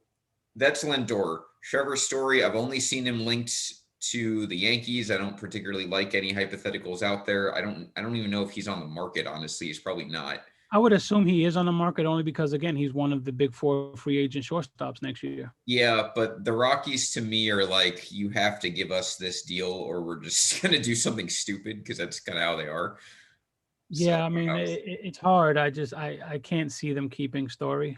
[SPEAKER 2] that's Lindor. Trevor Story, I've only seen him linked to the Yankees. I don't particularly like any hypotheticals out there. I don't even know if he's on the market, honestly. He's probably not.
[SPEAKER 1] I would assume he is on the market only because, again, he's one of the big 4 free agent shortstops next year.
[SPEAKER 2] Yeah, but the Rockies to me are like, you have to give us this deal or we're just going to do something stupid, because that's kind of how they are.
[SPEAKER 1] Yeah, so, I mean, it's hard. I can't see them keeping Story.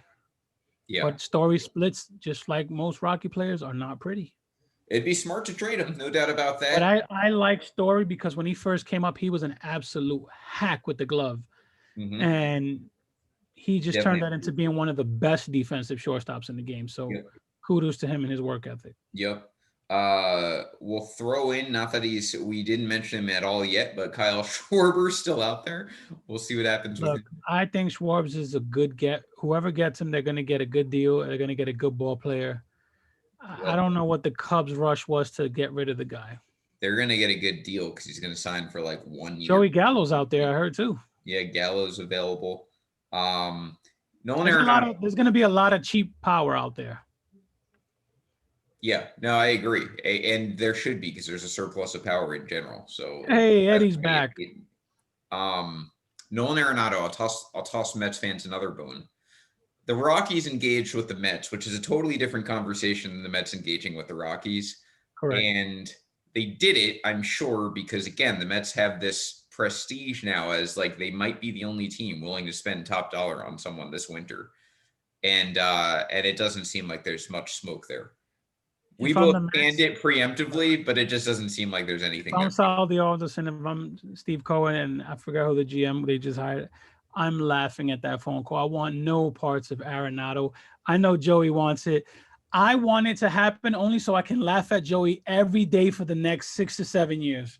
[SPEAKER 2] Yeah.
[SPEAKER 1] But Story splits, just like most Rocky players, are not pretty.
[SPEAKER 2] It'd be smart to trade him, no doubt about that.
[SPEAKER 1] But I like Story because when he first came up, he was an absolute hack with the glove. Mm-hmm. And he just turned that into being one of the best defensive shortstops in the game. So kudos to him and his work ethic.
[SPEAKER 2] Yep. We'll throw in, not that we didn't mention him at all yet, but Kyle Schwarber's still out there. We'll see what happens with him.
[SPEAKER 1] I think Schwarbs is a good get. Whoever gets him, they're going to get a good deal. They're going to get a good ball player. Yep. I don't know what the Cubs rush was to get rid of the guy.
[SPEAKER 2] They're going to get a good deal because he's going to sign for like 1 year.
[SPEAKER 1] Joey Gallo's out there, I heard too.
[SPEAKER 2] Yeah, Gallo's available.
[SPEAKER 1] Nolan Arenado. There's going to be a lot of cheap power out there.
[SPEAKER 2] Yeah, no, I agree. And there should be, because there's a surplus of power in general. So
[SPEAKER 1] hey, Eddie's back.
[SPEAKER 2] Nolan Arenado, I'll toss Mets fans another bone. The Rockies engaged with the Mets, which is a totally different conversation than the Mets engaging with the Rockies.
[SPEAKER 1] Correct.
[SPEAKER 2] And they did it, I'm sure, because again, the Mets have this prestige now as like they might be the only team willing to spend top dollar on someone this winter. And it doesn't seem like there's much smoke there. We both canned it preemptively, but it just doesn't seem like there's anything.
[SPEAKER 1] If I'm Saldi Alderson, if I'm Steve Cohen, and I forgot who the GM they just hired, I'm laughing at that phone call. I want no parts of Arenado. I know Joey wants it. I want it to happen only so I can laugh at Joey every day for the next 6 to 7 years.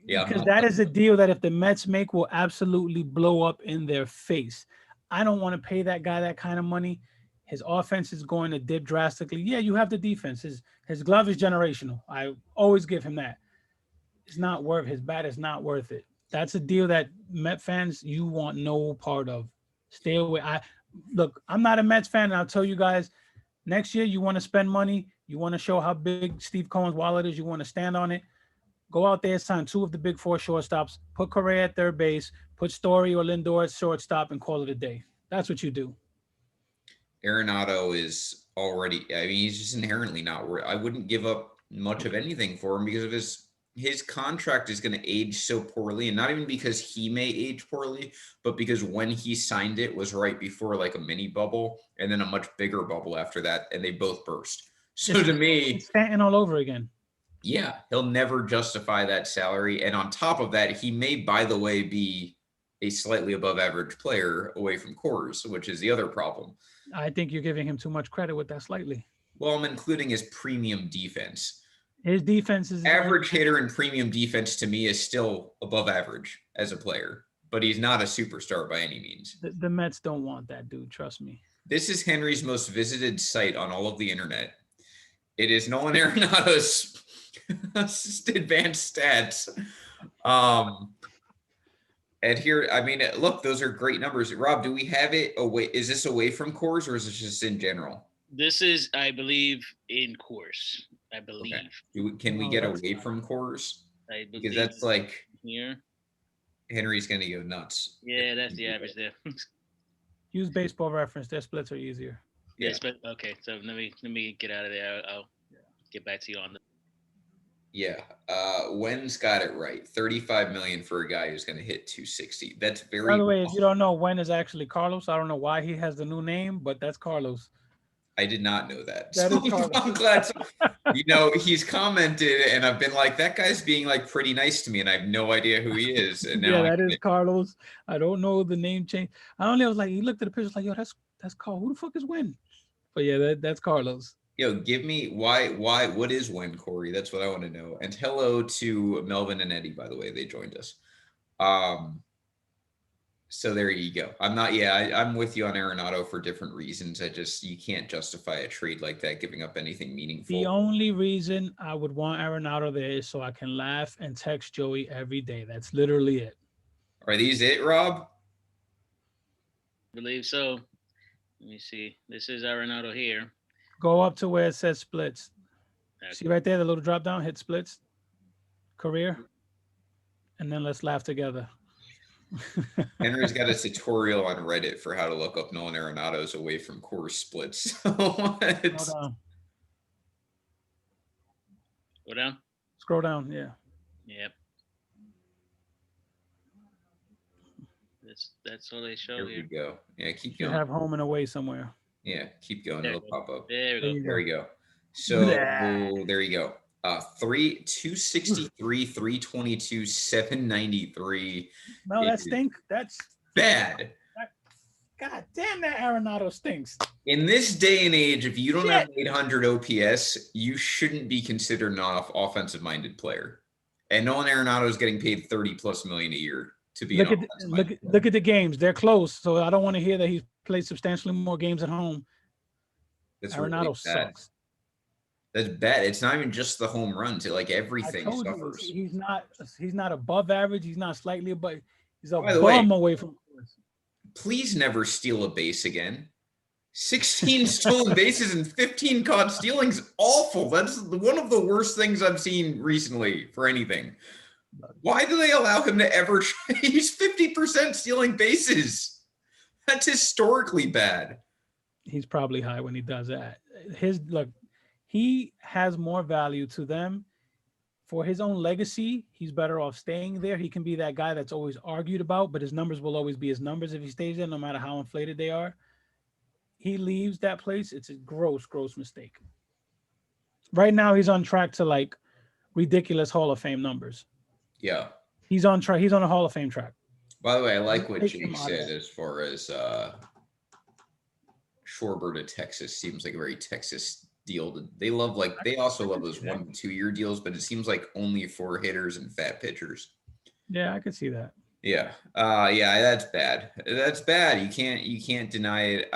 [SPEAKER 1] Yeah, because that is a deal that if the Mets make will absolutely blow up in their face. I don't want to pay that guy that kind of money. His offense is going to dip drastically. Yeah, you have the defense. His glove is generational. I always give him that. It's not worth his bat is not worth it. That's a deal that Met fans, you want no part of. Stay away. Look, I'm not a Mets fan, and I'll tell you guys, next year you want to spend money, you want to show how big Steve Cohen's wallet is, you want to stand on it. Go out there, sign 2 of the big 4 shortstops, put Correa at third base, put Story or Lindor at shortstop, and call it a day. That's what you do.
[SPEAKER 2] Arenado is already, I mean, he's just inherently not worth. I wouldn't give up much of anything for him because of his contract is going to age so poorly, and not even because he may age poorly, but because when he signed it was right before like a mini bubble and then a much bigger bubble after that, and they both burst. So to me,
[SPEAKER 1] it's Stanton all over again.
[SPEAKER 2] Yeah, he'll never justify that salary. And on top of that, he may, by the way, be a slightly above average player away from Coors, which is the other problem.
[SPEAKER 1] I think you're giving him too much credit with that slightly.
[SPEAKER 2] Well, I'm including his premium defense.
[SPEAKER 1] His defense is
[SPEAKER 2] average hitter and premium defense to me is still above average as a player, but he's not a superstar by any means.
[SPEAKER 1] The Mets don't want that dude. Trust me.
[SPEAKER 2] This is Henry's most visited site on all of the internet. It is Nolan Arenado's advanced stats. And here, I mean, look, those are great numbers. Rob, do we have it away? Is this away from Coors or is this just in general?
[SPEAKER 3] This is, I believe, in Coors. I believe.
[SPEAKER 2] Okay. Can we get away from Coors? Because that's like
[SPEAKER 3] here.
[SPEAKER 2] Henry's going to go nuts.
[SPEAKER 3] Yeah, that's the average there.
[SPEAKER 1] Use Baseball Reference. Their splits are easier.
[SPEAKER 3] Yeah. Okay, so let me get out of there. get back to you on the.
[SPEAKER 2] Yeah. Wen's got it right. 35 million for a guy who's going to hit 260. That's
[SPEAKER 1] By
[SPEAKER 2] very.
[SPEAKER 1] the way, if you don't know, when is actually Carlos. I don't know why he has the new name, but that's Carlos.
[SPEAKER 2] I did not know that.
[SPEAKER 1] That is
[SPEAKER 2] So
[SPEAKER 1] Carlos.
[SPEAKER 2] I'm glad. He's commented, and I've been like, that guy's being like pretty nice to me, and I have no idea who he is. And now
[SPEAKER 1] Yeah, that is Carlos. I don't know the name change. I only was like, he looked at the pictures like, yo, that's Carl. Who the fuck is Win? But yeah, that's Carlos.
[SPEAKER 2] give me what is Wen, Corey? That's what I want to know. And hello to Melvin and Eddie, by the way, they joined us. So there you go. I'm with you on Arenado for different reasons. You can't justify a trade like that, giving up anything meaningful.
[SPEAKER 1] The only reason I would want Arenado there is so I can laugh and text Joey every day. That's literally it.
[SPEAKER 2] Are these it, Rob?
[SPEAKER 3] I believe so. Let me see. This is Arenado here.
[SPEAKER 1] Go up to where it says splits.
[SPEAKER 3] Okay.
[SPEAKER 1] See right there, the little drop down, hit splits, career, and then let's laugh together.
[SPEAKER 2] Henry's got a tutorial on Reddit for how to look up Nolan Arenado's away from course splits.
[SPEAKER 1] Go
[SPEAKER 3] down.
[SPEAKER 1] Scroll down. Yeah.
[SPEAKER 3] Yep. That's all they show
[SPEAKER 2] Here
[SPEAKER 3] here.
[SPEAKER 2] we go. Yeah, keep
[SPEAKER 1] You
[SPEAKER 2] going.
[SPEAKER 1] have home and away somewhere.
[SPEAKER 2] Yeah, keep going. It'll pop up.
[SPEAKER 3] There we go.
[SPEAKER 2] There we go. So there you go. 263, 322, 793.
[SPEAKER 1] No, that stinks. That's
[SPEAKER 2] bad.
[SPEAKER 1] God damn, that Arenado stinks.
[SPEAKER 2] In this day and age, if you don't have 800 OPS, you shouldn't be considered an offensive-minded player. And Nolan Arenado is getting paid 30 plus million a year to be
[SPEAKER 1] look at the games. They're close, so I don't want to hear that he's played substantially more games at home.
[SPEAKER 2] That's
[SPEAKER 1] Arenado
[SPEAKER 2] really
[SPEAKER 1] sucks.
[SPEAKER 2] That's bad. It's not even just the home runs. Like everything suffers.
[SPEAKER 1] He's not above average. He's not slightly above. He's a bum away from.
[SPEAKER 2] Please never steal a base again. 16 stolen bases and 15 caught stealings. Awful. That's one of the worst things I've seen recently for anything. Why do they allow him to ever try? He's 50% stealing bases. That's historically bad.
[SPEAKER 1] He's probably high when he does that. He has more value to them. For his own legacy, he's better off staying there. He can be that guy that's always argued about, but his numbers will always be his numbers if he stays there, no matter how inflated they are. He leaves that place, it's a gross mistake. Right now, he's on track to like ridiculous Hall of Fame numbers.
[SPEAKER 2] Yeah.
[SPEAKER 1] He's on track. He's on a Hall of Fame track.
[SPEAKER 2] By the way, I like what Jake said as far as Schwarber to Texas. Seems like a very Texas deal. They also love those 1 to 2 year deals, but it seems like only for hitters and fat pitchers.
[SPEAKER 1] Yeah, I could see that.
[SPEAKER 2] Yeah. That's bad. That's bad. You can't deny it.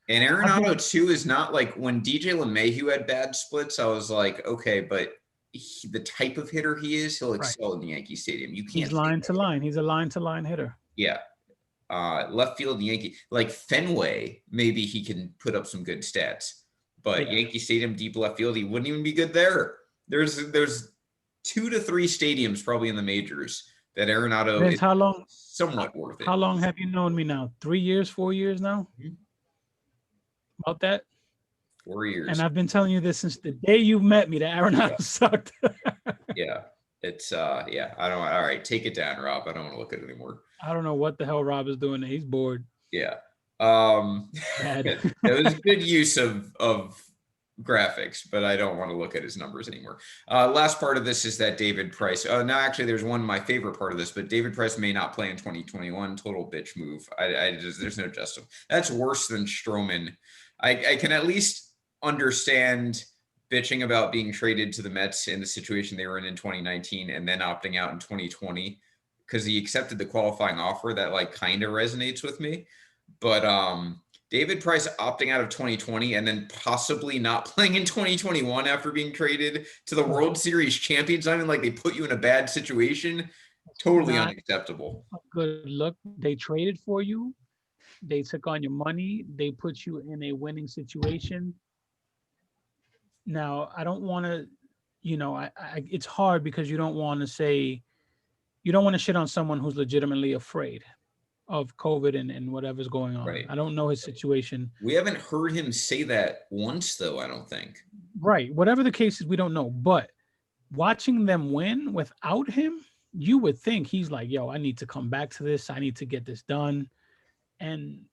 [SPEAKER 2] And Arenado too is not like when DJ LeMahieu had bad splits. I was like, okay, but the type of hitter he is, he'll excel in the Yankee Stadium. You can't.
[SPEAKER 1] He's line to line. He's a line to line hitter.
[SPEAKER 2] Yeah. Left field Yankee, like Fenway, maybe he can put up some good stats. But Yankee Stadium, deep left field, he wouldn't even be good there. There's 2 to 3 stadiums probably in the majors that Arenado is somewhat worth it.
[SPEAKER 1] How long have you known me now? 3 years, 4 years now? Mm-hmm. About that?
[SPEAKER 2] 4 years.
[SPEAKER 1] And I've been telling you this since the day you met me that Arenado sucked.
[SPEAKER 2] Yeah. It's I don't all right, take it down, Rob. I don't want to look at it anymore.
[SPEAKER 1] I don't know what the hell Rob is doing there. He's bored.
[SPEAKER 2] Yeah. That was a good use of graphics, but I don't want to look at his numbers anymore. Last part of this is that David Price. No, actually, there's my favorite part of this, but David Price may not play in 2021. Total bitch move. There's no justice. That's worse than Stroman. I can at least understand bitching about being traded to the Mets in the situation they were in 2019 and then opting out in 2020 because he accepted the qualifying offer. That like kind of resonates with me. But David Price opting out of 2020 and then possibly not playing in 2021 after being traded to the World Series champions. I mean, like they put you in a bad situation. Totally unacceptable.
[SPEAKER 1] Good look. They traded for you. They took on your money. They put you in a winning situation. Now, I don't want to, it's hard because you don't want to shit on someone who's legitimately afraid of COVID and whatever's going on.
[SPEAKER 2] Right.
[SPEAKER 1] I don't know his situation.
[SPEAKER 2] We haven't heard him say that once, though, I don't think.
[SPEAKER 1] Right. Whatever the case is, we don't know. But watching them win without him, you would think he's like, yo, I need to come back to this. I need to get this done. And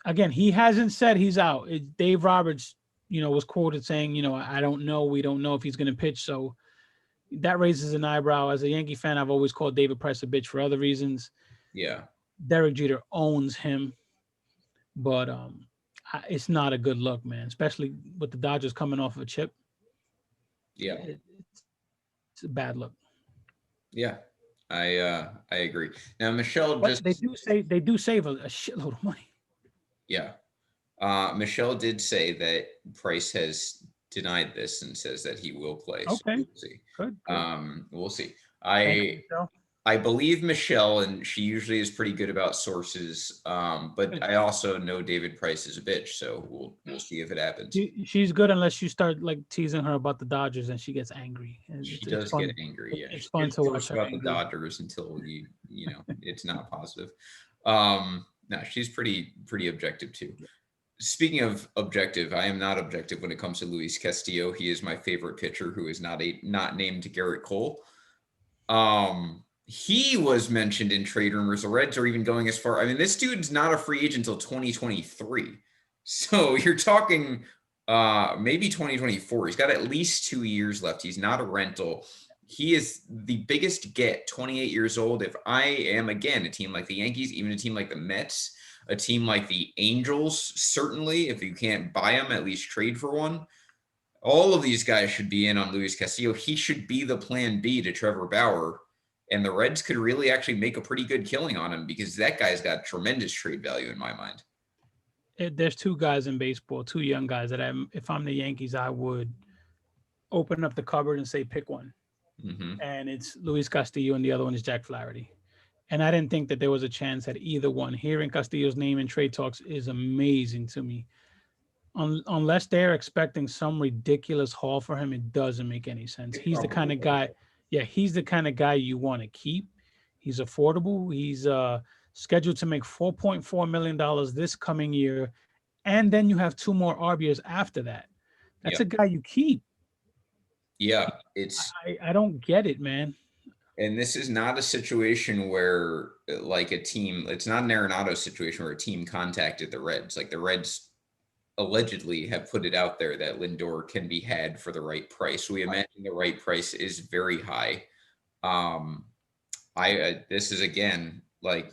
[SPEAKER 1] again, he hasn't said he's out. Dave Roberts, was quoted saying, I don't know. We don't know if he's going to pitch. So that raises an eyebrow. As a Yankee fan, I've always called David Price a bitch for other reasons.
[SPEAKER 2] Yeah.
[SPEAKER 1] Derek Jeter owns him. But it's not a good look, man, especially with the Dodgers coming off of a chip.
[SPEAKER 2] Yeah.
[SPEAKER 1] It's a bad look.
[SPEAKER 2] Yeah. I agree. Now, Michelle
[SPEAKER 1] But they do save a shitload of money.
[SPEAKER 2] Yeah. Michelle did say that Price has denied this and says that he will play.
[SPEAKER 1] Okay.
[SPEAKER 2] So we'll see.
[SPEAKER 1] Good.
[SPEAKER 2] We'll see.
[SPEAKER 1] You,
[SPEAKER 2] I believe Michelle, and she usually is pretty good about sources. But I also know David Price is a bitch, so we'll see if it happens.
[SPEAKER 1] She's good unless you start like teasing her about the Dodgers and she gets angry.
[SPEAKER 2] She does get angry. Yeah,
[SPEAKER 1] it's fun to watch her
[SPEAKER 2] about
[SPEAKER 1] angry.
[SPEAKER 2] the Dodgers until it's not positive. No, she's pretty objective too. Speaking of objective, I am not objective when it comes to Luis Castillo. He is my favorite pitcher who is not named Garrett Cole. He was mentioned in trade rumors. The Reds are even going as far. I mean, this dude's not a free agent until 2023. So you're talking maybe 2024. He's got at least 2 years left. He's not a rental. He is the biggest get, 28 years old. If I am, again, a team like the Yankees, even a team like the Mets, a team like the Angels, certainly, if you can't buy him, at least trade for one. All of these guys should be in on Luis Castillo. He should be the plan B to Trevor Bauer. And the Reds could really actually make a pretty good killing on him because that guy's got tremendous trade value in my mind.
[SPEAKER 1] There's two guys in baseball, two young guys that if I'm the Yankees, I would open up the cupboard and say, pick one.
[SPEAKER 2] Mm-hmm.
[SPEAKER 1] And it's Luis Castillo and the other one is Jack Flaherty. And I didn't think that there was a chance at either one. Hearing Castillo's name in trade talks is amazing to me. Unless they're expecting some ridiculous haul for him, it doesn't make any sense. He's the kind of guy. Yeah, he's the kind of guy you want to keep. He's affordable. He's scheduled to make $4.4 million this coming year. And then you have 2 more RBs after that. That's a guy you keep.
[SPEAKER 2] Yeah,
[SPEAKER 1] I don't get it, man.
[SPEAKER 2] And this is not a situation where like a team, it's not an Arenado situation where a team contacted the Reds. Like the Reds allegedly have put it out there that Lindor can be had for the right price. We imagine the right price is very high. This is again, like,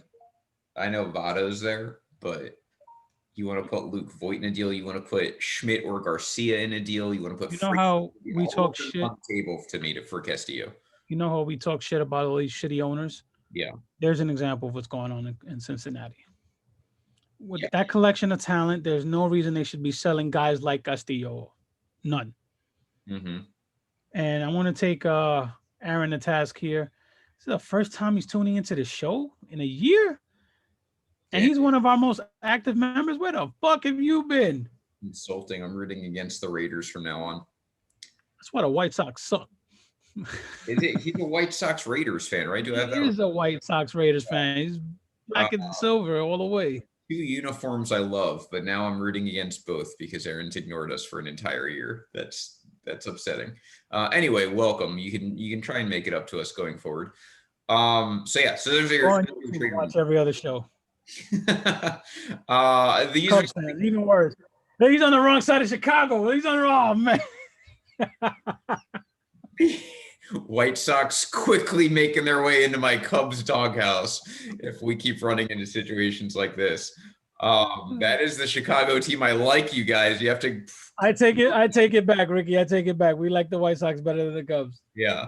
[SPEAKER 2] I know Votto's there, but you want to put Luke Voit in a deal. You want to put Schmidt or Garcia in a deal. You want to put,
[SPEAKER 1] how we talk shit
[SPEAKER 2] on the table for Castillo.
[SPEAKER 1] You know how we talk shit about all these shitty owners?
[SPEAKER 2] Yeah.
[SPEAKER 1] There's an example of what's going on in Cincinnati. With that collection of talent, there's no reason they should be selling guys like Castillo. None.
[SPEAKER 2] Mm-hmm.
[SPEAKER 1] And I want to take Aaron to task here. This is the first time he's tuning into the show in a year. And he's one of our most active members. Where the fuck have you been?
[SPEAKER 2] Insulting. I'm rooting against the Raiders from now on.
[SPEAKER 1] That's why the White Sox suck.
[SPEAKER 2] He's a White Sox Raiders fan, right?
[SPEAKER 1] He is a White Sox Raiders fan. He's black and silver all the way.
[SPEAKER 2] 2 uniforms I love, but now I'm rooting against both because Aaron's ignored us for an entire year. That's upsetting. Anyway, welcome. You can try and make it up to us going forward. So there's your
[SPEAKER 1] watch every other show.
[SPEAKER 2] These
[SPEAKER 1] Cubs fans, even worse. He's on the wrong side of Chicago. He's on the wrong man.
[SPEAKER 2] White Sox quickly making their way into my Cubs doghouse if we keep running into situations like this. That is the Chicago team. I like you guys. You have to.
[SPEAKER 1] I take it back, Ricky. I take it back. We like the White Sox better than the Cubs.
[SPEAKER 2] Yeah.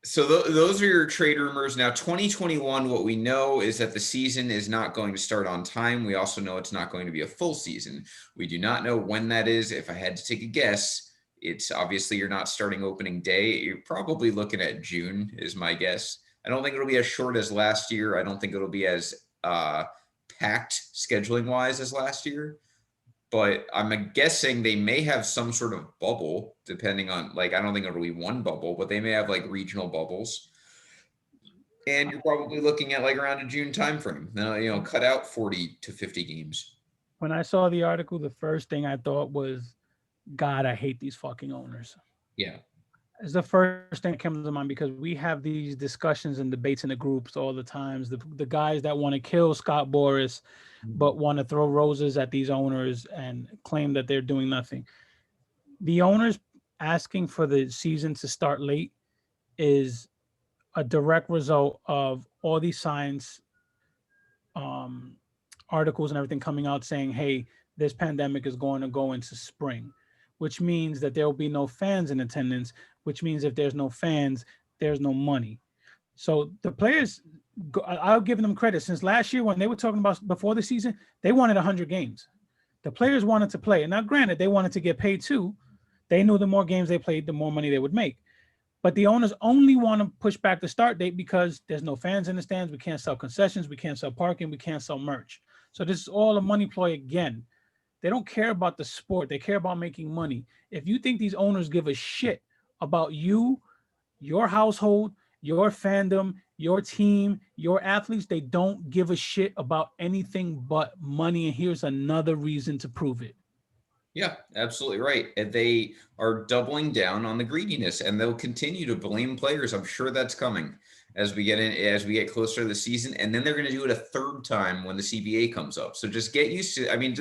[SPEAKER 2] So those are your trade rumors. Now, 2021, what we know is that the season is not going to start on time. We also know it's not going to be a full season. We do not know when that is. If I had to take a guess, it's obviously you're not starting opening day. You're probably looking at June is my guess. I don't think it'll be as short as last year. I don't think it'll be as packed scheduling wise as last year. But I'm guessing they may have some sort of bubble depending on, like, I don't think it'll be one bubble, but they may have like regional bubbles. And you're probably looking at like around a June timeframe. Now, cut out 40 to 50 games.
[SPEAKER 1] When I saw the article, the first thing I thought was, God, I hate these fucking owners.
[SPEAKER 2] Yeah.
[SPEAKER 1] It's the first thing that comes to mind because we have these discussions and debates in the groups all the times. The guys that want to kill Scott Boras, but want to throw roses at these owners and claim that they're doing nothing. The owners asking for the season to start late is a direct result of all these science um, articles and everything coming out saying, hey, this pandemic is going to go into spring, which means that there will be no fans in attendance, which means if there's no fans, there's no money. So the players, I'll give them credit. Since last year, when they were talking about before the season, they wanted 100 games. The players wanted to play. And now, granted, they wanted to get paid too. They knew the more games they played, the more money they would make. But the owners only want to push back the start date because there's no fans in the stands. We can't sell concessions. We can't sell parking. We can't sell merch. So this is all a money ploy again. They don't care about the sport. They care about making money. If you think these owners give a shit about you, your household, your fandom, your team, your athletes, they don't give a shit about anything but money. And here's another reason to prove it.
[SPEAKER 2] Yeah, absolutely right. And they are doubling down on the greediness, and they'll continue to blame players. I'm sure that's coming as we get closer to the season, and then they're going to do it a third time when the CBA comes up. So just get used to. I mean,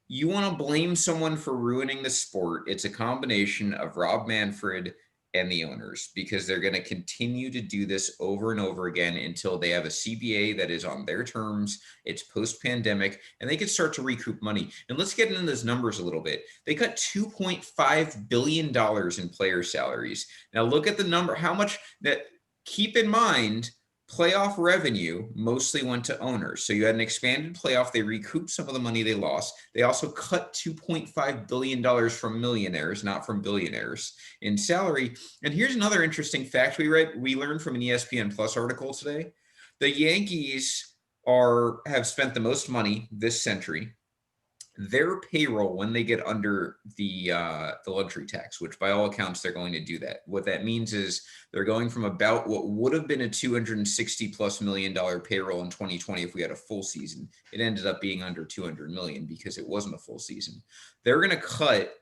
[SPEAKER 2] you want to blame someone for ruining the sport. It's a combination of Rob Manfred and the owners, because they're going to continue to do this over and over again until they have a CBA that is on their terms. It's post-pandemic, and they can start to recoup money. And let's get into those numbers a little bit. They cut $2.5 billion in player salaries. Now look at the number, how much that, keep in mind, playoff revenue mostly went to owners. So you had an expanded playoff. They recouped some of the money they lost. They also cut $2.5 billion from millionaires, not from billionaires, in salary. And here's another interesting fact we learned from an ESPN Plus article today. The Yankees have spent the most money this century. Their payroll, when they get under the luxury tax, which by all accounts they're going to do that. What that means is they're going from about what would have been a $260+ million payroll in 2020 if we had a full season. It ended up being under 200 million because it wasn't a full season. They're going to cut,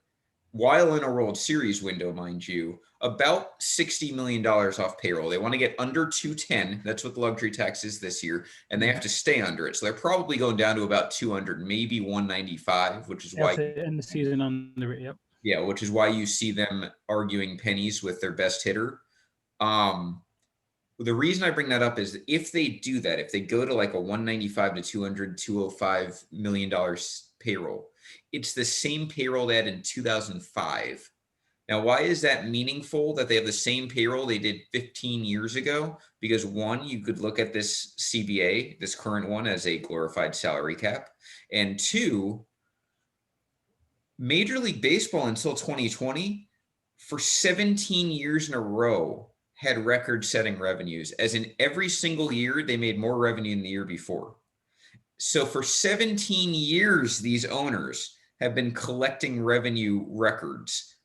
[SPEAKER 2] while in a World Series window, mind you, about $60 million off payroll. They want to get under 210. That's what the luxury tax is this year, and they have to stay under it. So they're probably going down to about 200, maybe 195, which is why
[SPEAKER 1] end the season under it. Yep.
[SPEAKER 2] Yeah, which is why you see them arguing pennies with their best hitter. The reason I bring that up is if they do that, if they go to like a 195 to 200, $205 million payroll, it's the same payroll they had in 2005. Now, why is that meaningful that they have the same payroll they did 15 years ago? Because one, you could look at this CBA, this current one, as a glorified salary cap. And two, Major League Baseball until 2020, for 17 years in a row, had record-setting revenues, as in every single year, they made more revenue than the year before. So for 17 years, these owners have been collecting revenue records,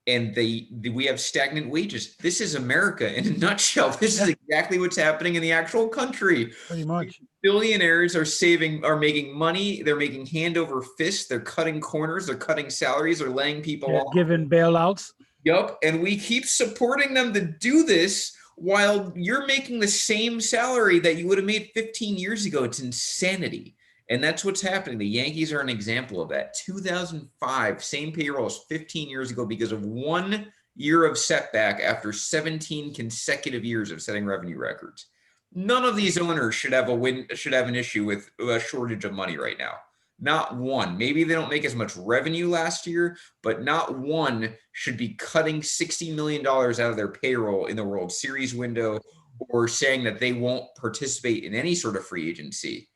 [SPEAKER 2] and we have stagnant wages. This is America in a nutshell. This is exactly what's happening in the actual country.
[SPEAKER 1] Pretty much.
[SPEAKER 2] Billionaires are making money. They're making hand over fist. They're cutting corners. They're cutting salaries. They're laying people off.
[SPEAKER 1] Giving bailouts.
[SPEAKER 2] Yup. And we keep supporting them to do this while you're making the same salary that you would have made 15 years ago. It's insanity. And that's what's happening. The Yankees are an example of that. 2005, same payroll as 15 years ago because of 1 year of setback after 17 consecutive years of setting revenue records. None of these owners should have an issue with a shortage of money right now. Not one. Maybe they don't make as much revenue last year, but not one should be cutting $60 million out of their payroll in the World Series window or saying that they won't participate in any sort of free agency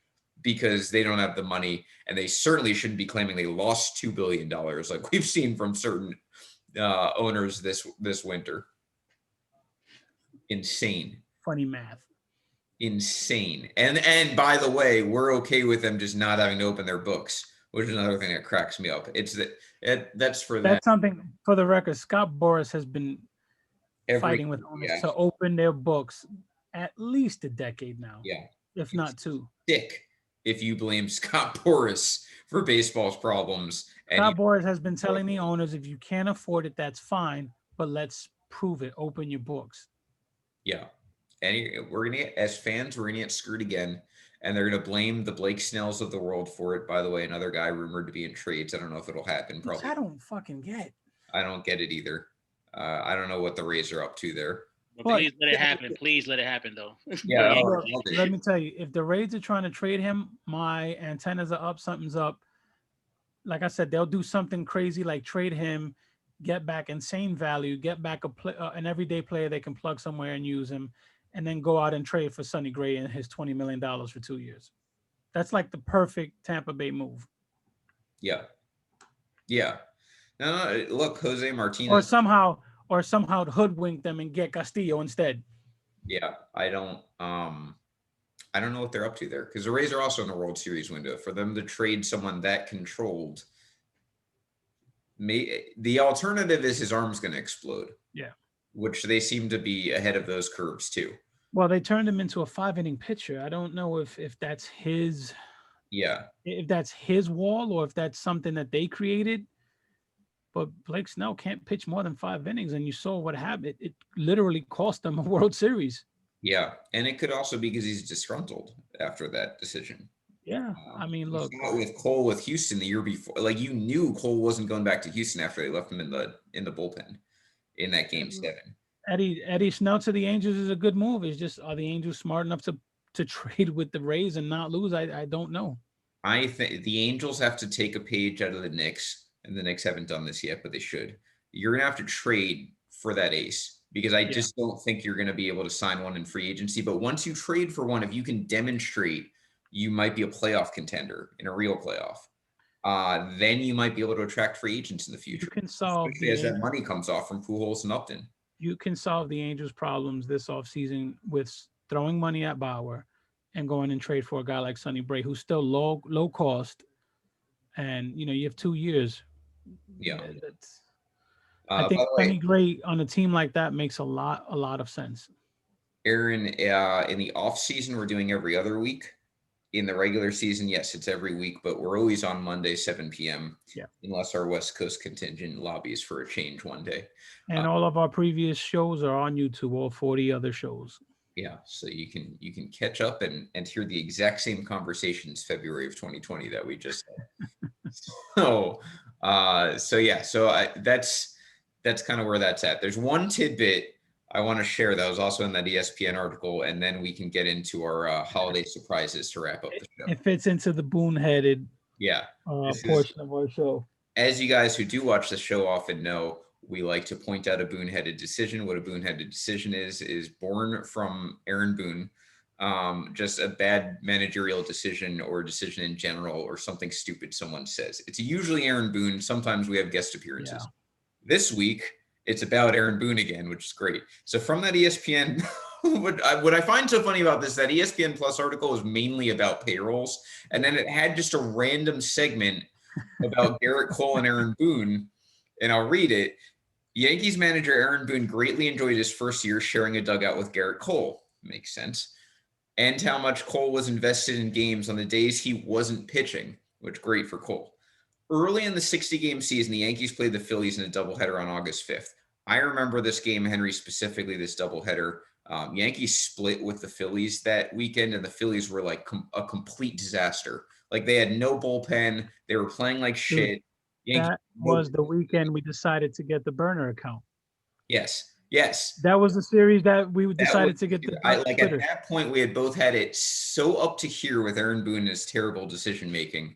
[SPEAKER 2] because they don't have the money, and they certainly shouldn't be claiming they lost $2 billion like we've seen from certain owners this winter. Insane.
[SPEAKER 1] Funny math.
[SPEAKER 2] Insane. And by the way, we're okay with them just not having to open their books, which is another thing that cracks me up. That's for them.
[SPEAKER 1] That's something, for the record, Scott Boras has been fighting with owners to open their books at least a decade now,
[SPEAKER 2] Yeah.
[SPEAKER 1] if not two.
[SPEAKER 2] Sick if you blame Scott Boras for baseball's problems. And
[SPEAKER 1] Scott Boras has been telling the owners, if you can't afford it, that's fine, but let's prove it. Open your books.
[SPEAKER 2] yeah. And we're gonna get, as fans, we're gonna get screwed again. And they're gonna blame the Blake Snells of the world for it. By the way, another guy rumored to be in trades. I don't know if it'll happen.
[SPEAKER 1] Which
[SPEAKER 2] Probably.
[SPEAKER 1] I don't fucking get.
[SPEAKER 2] I don't get it either. I don't know what the Rays are up to there.
[SPEAKER 3] But please let it happen. Please let it happen, though.
[SPEAKER 2] Yeah.
[SPEAKER 1] Look, let me tell you, if the Rays are trying to trade him, my antennas are up. Something's up. Like I said, they'll do something crazy like trade him, get back insane value, get back an everyday player they can plug somewhere and use him, and then go out and trade for Sonny Gray and his $20 million for 2 years. That's like the perfect Tampa Bay move.
[SPEAKER 2] Yeah. Yeah. No, look, Jose Martinez.
[SPEAKER 1] Or somehow hoodwink them and get Castillo instead.
[SPEAKER 2] Yeah, I don't know what they're up to there, because the Rays are also in the World Series window. For them to trade someone that controlled, the alternative is his arm's going to explode.
[SPEAKER 1] Yeah,
[SPEAKER 2] which they seem to be ahead of those curves too.
[SPEAKER 1] Well, they turned him into a 5-inning pitcher. I don't know if that's his.
[SPEAKER 2] Yeah.
[SPEAKER 1] If that's his wall or if that's something that they created. But Blake Snell can't pitch more than 5 innings, and you saw what happened. It literally cost them a World Series.
[SPEAKER 2] Yeah, and it could also be because he's disgruntled after that decision.
[SPEAKER 1] Yeah, I mean, look,
[SPEAKER 2] with Cole with Houston the year before, like you knew Cole wasn't going back to Houston after they left him in the bullpen in that Game 7.
[SPEAKER 1] Eddie Snell to the Angels is a good move. It's just, are the Angels smart enough to trade with the Rays and not lose? I don't know.
[SPEAKER 2] I think the Angels have to take a page out of the Knicks, and the Knicks haven't done this yet, but they should. You're gonna have to trade for that ace, because I just don't think you're going to be able to sign one in free agency. But once you trade for one, if you can demonstrate you might be a playoff contender in a real playoff, then you might be able to attract free agents in the future.
[SPEAKER 1] You can solve
[SPEAKER 2] as that money comes off from Pujols and Upton.
[SPEAKER 1] You can solve the Angels' problems this offseason with throwing money at Bauer and going and trade for a guy like Sonny Gray, who's still low cost. And, you have 2 years.
[SPEAKER 2] Yeah.
[SPEAKER 1] I think Sonny Gray on a team like that makes a lot of sense.
[SPEAKER 2] Aaron, in the off season, we're doing every other week. In the regular season, yes, it's every week, but we're always on Monday, 7 p.m.
[SPEAKER 1] Yeah.
[SPEAKER 2] Unless our West Coast contingent lobbies for a change one day.
[SPEAKER 1] And all of our previous shows are on YouTube, all 40 other shows.
[SPEAKER 2] Yeah, so you can catch up and hear the exact same conversations February of 2020 that we just had. So that's kind of where that's at. There's one tidbit I want to share that was also in that ESPN article, and then we can get into our holiday surprises to wrap up the show.
[SPEAKER 1] It fits into the boon-headed portion of our show.
[SPEAKER 2] As you guys who do watch the show often know, we like to point out a boon-headed decision. What a boon-headed decision is born from Aaron Boone, just a bad managerial decision or decision in general, or something stupid someone says. It's usually Aaron Boone. Sometimes we have guest appearances. Yeah. This week, it's about Aaron Boone again, which is great. So from that ESPN, what I find so funny about this, that ESPN Plus article is mainly about payrolls. And then it had just a random segment about Garrett Cole and Aaron Boone. And I'll read it. Yankees manager Aaron Boone greatly enjoyed his first year sharing a dugout with Garrett Cole. Makes sense. And how much Cole was invested in games on the days he wasn't pitching, which great for Cole. Early in the 60-game season, the Yankees played the Phillies in a doubleheader on August 5th. I remember this game, Henry, specifically this doubleheader. Yankees split with the Phillies that weekend, and the Phillies were like a complete disaster. Like they had no bullpen. They were playing like shit.
[SPEAKER 1] That was the weekend we decided to get the burner account.
[SPEAKER 2] Yes.
[SPEAKER 1] That was the series that we decided to get the
[SPEAKER 2] Twitter. At that point, we had both had it so up to here with Aaron Boone and his terrible decision-making.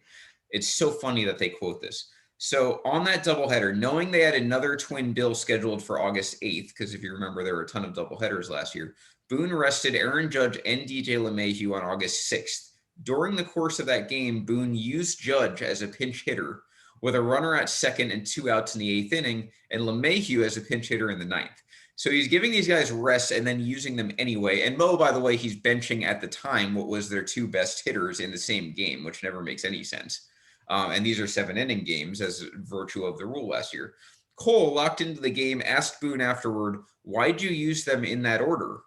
[SPEAKER 2] It's so funny that they quote this. So on that doubleheader, knowing they had another twin bill scheduled for August 8th, because if you remember, there were a ton of doubleheaders last year, Boone rested Aaron Judge and DJ LeMahieu on August 6th. During the course of that game, Boone used Judge as a pinch hitter with a runner at second and 2 outs in the 8th inning, and LeMahieu as a pinch hitter in the 9th. So he's giving these guys rest and then using them anyway. And Mo, by the way, he's benching at the time what was their 2 best hitters in the same game, which never makes any sense. And these are 7-inning games as virtue of the rule last year. Cole, locked into the game, asked Boone afterward, why'd you use them in that order?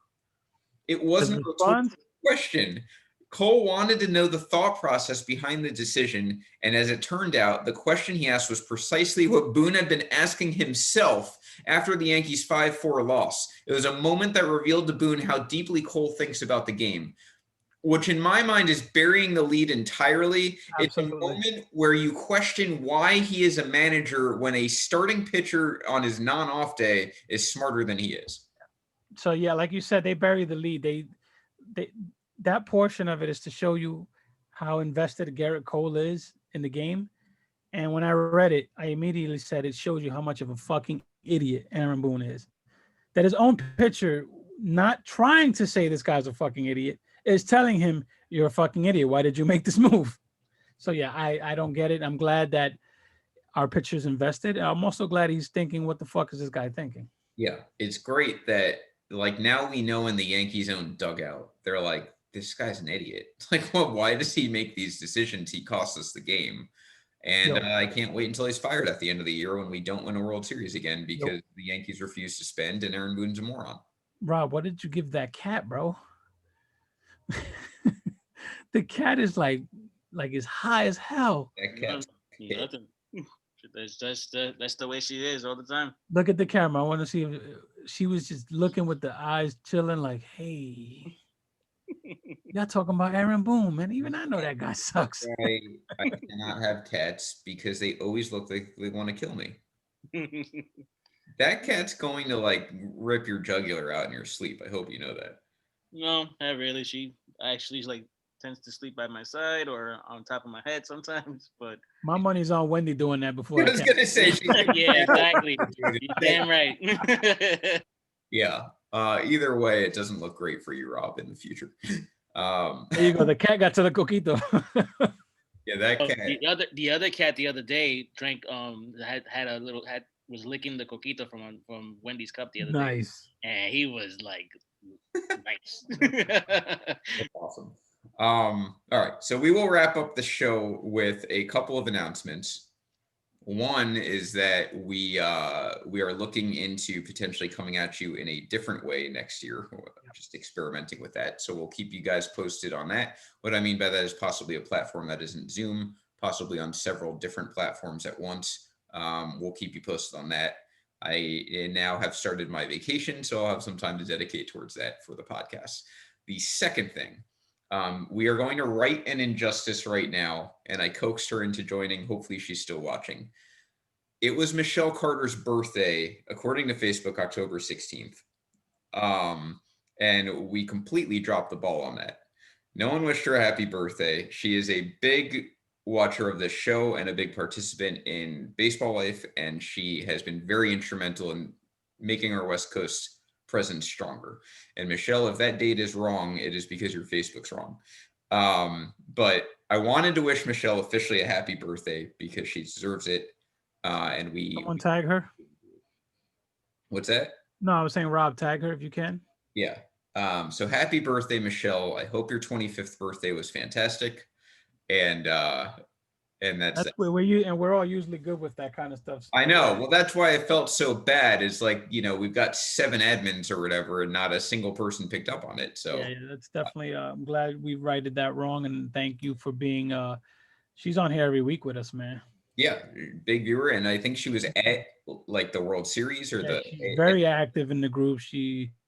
[SPEAKER 2] It wasn't a
[SPEAKER 1] response?
[SPEAKER 2] rhetorical question. Cole wanted to know the thought process behind the decision, and as it turned out, the question he asked was precisely what Boone had been asking himself after the Yankees' 5-4 loss. It was a moment that revealed to Boone how deeply Cole thinks about the game, which in my mind is burying the lead entirely. It's a
[SPEAKER 1] Absolutely.
[SPEAKER 2] moment where you question why he is a manager when a starting pitcher on his non-off day is smarter than he is.
[SPEAKER 1] So yeah, like you said, they bury the lead. They that portion of it is to show you how invested Garrett Cole is in the game. And when I read it, I immediately said it shows you how much of a fucking idiot Aaron Boone is. That his own pitcher, not trying to say this guy's a fucking idiot, is telling him, "You're a fucking idiot. Why did you make this move?" So yeah, I don't get it. I'm glad that our pitcher's invested. I'm also glad he's thinking, "What the fuck is this guy thinking?"
[SPEAKER 2] Yeah, it's great that like now we know in the Yankees' own dugout, they're like, this guy's an idiot. Like, well, why does he make these decisions? He costs us the game. And
[SPEAKER 1] Yo.
[SPEAKER 2] I can't wait until he's fired at the end of the year when we don't win a World Series again because
[SPEAKER 1] Yo.
[SPEAKER 2] the Yankees refuse to spend and Aaron Boone's a moron.
[SPEAKER 1] Rob, what did you give that cat, bro? The cat is like as high as hell.
[SPEAKER 2] That cat's
[SPEAKER 3] Nothing. That's the way she is all the time.
[SPEAKER 1] Look at the camera. I want to see if she was just looking with the eyes chilling, like, hey, y'all talking about Aaron Boone, man. Even I know that guy sucks.
[SPEAKER 2] I cannot have cats because they always look like they want to kill me. That cat's going to like rip your jugular out in your sleep. I hope you know that.
[SPEAKER 3] No, not really. She actually like tends to sleep by my side or on top of my head sometimes. But
[SPEAKER 1] My money's on Wendy doing that before.
[SPEAKER 2] I was gonna say,
[SPEAKER 3] yeah, exactly. You're damn right.
[SPEAKER 2] Yeah. Either way, it doesn't look great for you, Rob, in the future.
[SPEAKER 1] There you go. The cat got to the coquito.
[SPEAKER 2] Yeah, that cat.
[SPEAKER 3] The other cat the other day drank was licking the coquito from Wendy's cup the other day.
[SPEAKER 1] Nice.
[SPEAKER 3] And he was like nice.
[SPEAKER 2] That's awesome. All right, so we will wrap up the show with a couple of announcements. One is that we are looking into potentially coming at you in a different way next year, just experimenting with that. So we'll keep you guys posted on that. What I mean by that is possibly a platform that isn't Zoom, possibly on several different platforms at once. We'll keep you posted on that. I now have started my vacation, so I'll have some time to dedicate towards that for the podcast. The second thing, we are going to write an injustice right now, and I coaxed her into joining. Hopefully she's still watching. It was Michelle Carter's birthday, according to Facebook, October 16th. And we completely dropped the ball on that. No one wished her a happy birthday. She is a big watcher of this show and a big participant in baseball life, and she has been very instrumental in making our West Coast presence stronger. And Michelle, if that date is wrong, it is because your Facebook's wrong. But I wanted to wish Michelle officially a happy birthday because she deserves it. And
[SPEAKER 1] Someone tag her.
[SPEAKER 2] What's that?
[SPEAKER 1] No, I was saying Rob, tag her if you can.
[SPEAKER 2] Yeah. So happy birthday, Michelle. I hope your 25th birthday was fantastic. And that's
[SPEAKER 1] where we're all usually good with that kind of stuff.
[SPEAKER 2] I know. Well, that's why I felt so bad. Is like, we've got 7 admins or whatever, and not a single person picked up on it. So
[SPEAKER 1] yeah, that's definitely. I'm glad we righted that wrong, and thank you for being. She's on here every week with us, man.
[SPEAKER 2] Yeah, big viewer, and I think she was at like the World Series or
[SPEAKER 1] she's very active in the group.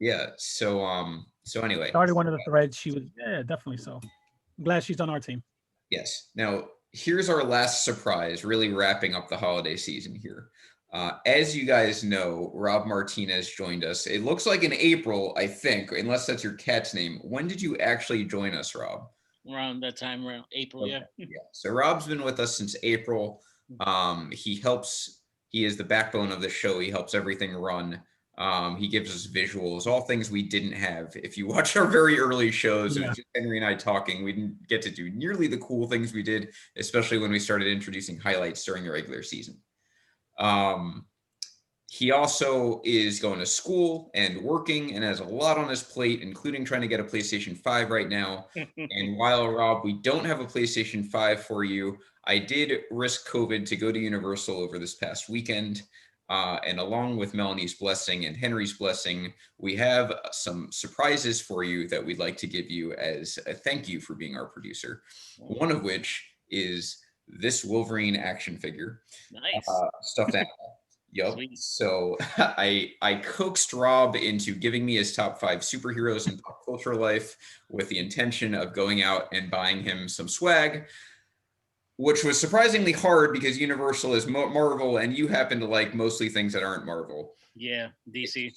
[SPEAKER 2] Yeah. So anyway,
[SPEAKER 1] started one of the threads. She was definitely so. I'm glad she's on our team.
[SPEAKER 2] Yes. Now, here's our last surprise, really wrapping up the holiday season here. As you guys know, Rob Martinez joined us. It looks like in April, I think, unless that's your cat's name. When did you actually join us, Rob?
[SPEAKER 3] Around that time, around April, okay.
[SPEAKER 2] Yeah. So Rob's been with us since April. He is the backbone of the show. He helps everything run. He gives us visuals, all things we didn't have. If you watch our very early shows, it was just Henry and I talking. We didn't get to do nearly the cool things we did, especially when we started introducing highlights during the regular season. He also is going to school and working and has a lot on his plate, including trying to get a PlayStation 5 right now. And while, Rob, we don't have a PlayStation 5 for you, I did risk COVID to go to Universal over this past weekend. And along with Melanie's blessing and Henry's blessing, we have some surprises for you that we'd like to give you as a thank you for being our producer. One of which is this Wolverine action figure,
[SPEAKER 3] Nice.
[SPEAKER 2] stuffed animal. Yep.
[SPEAKER 3] Sweet.
[SPEAKER 2] So I coaxed Rob into giving me his top 5 superheroes in pop culture life with the intention of going out and buying him some swag, which was surprisingly hard because Universal is Marvel and you happen to like mostly things that aren't Marvel.
[SPEAKER 3] Yeah, DC.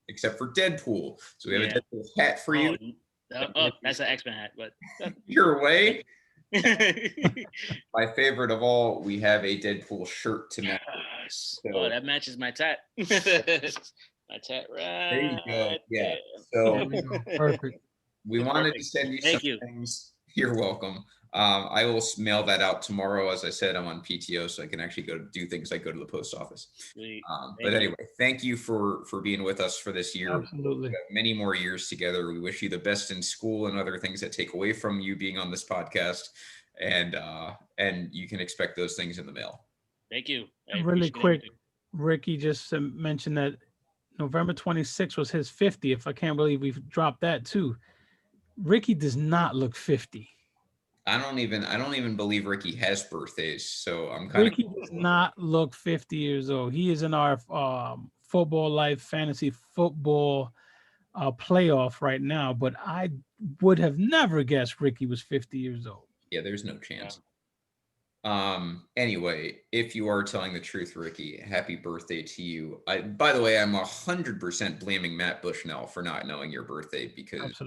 [SPEAKER 2] Except for Deadpool. So we have a Deadpool hat for you.
[SPEAKER 3] Oh, that's an X-Men hat, but
[SPEAKER 2] your way. My favorite of all, we have a Deadpool shirt to match.
[SPEAKER 3] So, that matches my tat. My tat, right?
[SPEAKER 2] There you go. Yeah.
[SPEAKER 1] There
[SPEAKER 2] So
[SPEAKER 1] we go. Perfect.
[SPEAKER 2] We wanted to send you some things. You're welcome. I will mail that out tomorrow. As I said, I'm on PTO, so I can actually go do things like go to the post office. But anyway, thank you for being with us for this year.
[SPEAKER 1] Absolutely.
[SPEAKER 2] We have many more years together. We wish you the best in school and other things that take away from you being on this podcast. And you can expect those things in the mail.
[SPEAKER 3] Thank you.
[SPEAKER 1] Really quick, Ricky just mentioned that November 26th was his 50th. I can't believe we've dropped that too. Ricky does not look 50.
[SPEAKER 2] I don't even believe Ricky has birthdays, so I'm
[SPEAKER 1] Ricky does not look 50 years old. He is in our football life fantasy football playoff right now, but I would have never guessed Ricky was 50 years old.
[SPEAKER 2] Yeah, there's no chance. Anyway, if you are telling the truth, Ricky, happy birthday to you. By the way, I'm 100% blaming Matt Bushnell for not knowing your birthday because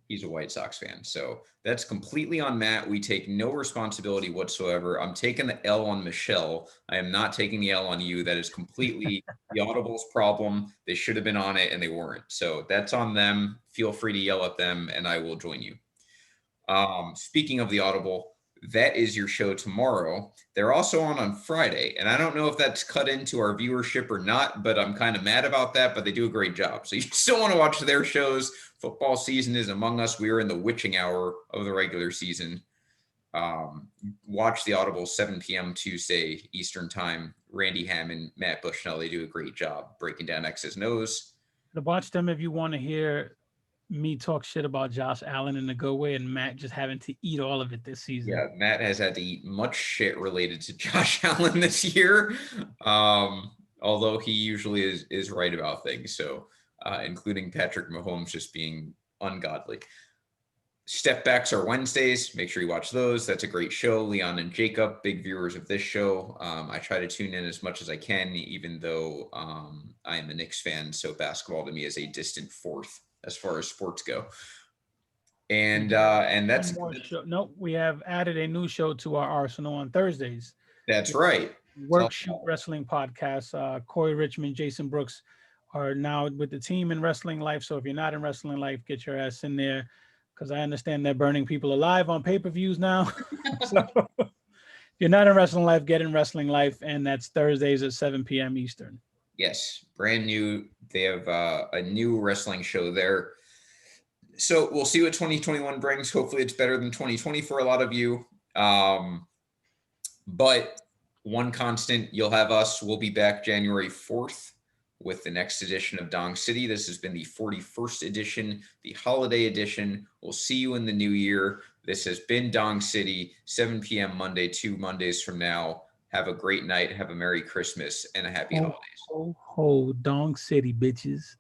[SPEAKER 2] he's a White Sox fan. So that's completely on Matt. We take no responsibility whatsoever. I'm taking the L on Michelle. I am not taking the L on you. That is completely the Audible's problem. They should have been on it and they weren't. So that's on them. Feel free to yell at them and I will join you. Speaking of the Audible, that is your show tomorrow. They're also on Friday. And I don't know if that's cut into our viewership or not, but I'm kind of mad about that, but they do a great job. So you still want to watch their shows. Football season is among us. We are in the witching hour of the regular season. Watch the Audible 7 p.m. Tuesday Eastern time. Randy Hammond, Matt Bushnell, they do a great job breaking down X's and O's.
[SPEAKER 1] Watch them if you want to hear me talk shit about Josh Allen in a good way and Matt just having to eat all of it this season.
[SPEAKER 2] Yeah, Matt has had to eat much shit related to Josh Allen this year. Although he usually is right about things. So including Patrick Mahomes just being ungodly. Step Backs are Wednesdays. Make sure you watch those. That's a great show. Leon and Jacob, big viewers of this show. I try to tune in as much as I can, even though I am a Knicks fan. So basketball to me is a distant fourth as far as sports go. And that's
[SPEAKER 1] no, we have added a new show to our arsenal on Thursdays.
[SPEAKER 2] That's right.
[SPEAKER 1] Workshoot Wrestling Podcast. Corey Richmond, Jason Brooks are now with the team in Wrestling Life. So if you're not in Wrestling Life, get your ass in there because I understand they're burning people alive on pay-per-views now. So if you're not in Wrestling Life, get in Wrestling Life, and that's Thursdays at 7 p.m. Eastern.
[SPEAKER 2] Yes, brand new. They have a new wrestling show there. So we'll see what 2021 brings. Hopefully it's better than 2020 for a lot of you. But one constant, you'll have us. We'll be back January 4th with the next edition of Dong City. This has been the 41st edition, the holiday edition. We'll see you in the new year. This has been Dong City, 7 p.m. Monday, 2 Mondays from now. Have a great night. Have a Merry Christmas and a Happy Holidays.
[SPEAKER 1] Ho, ho, Dong City, bitches.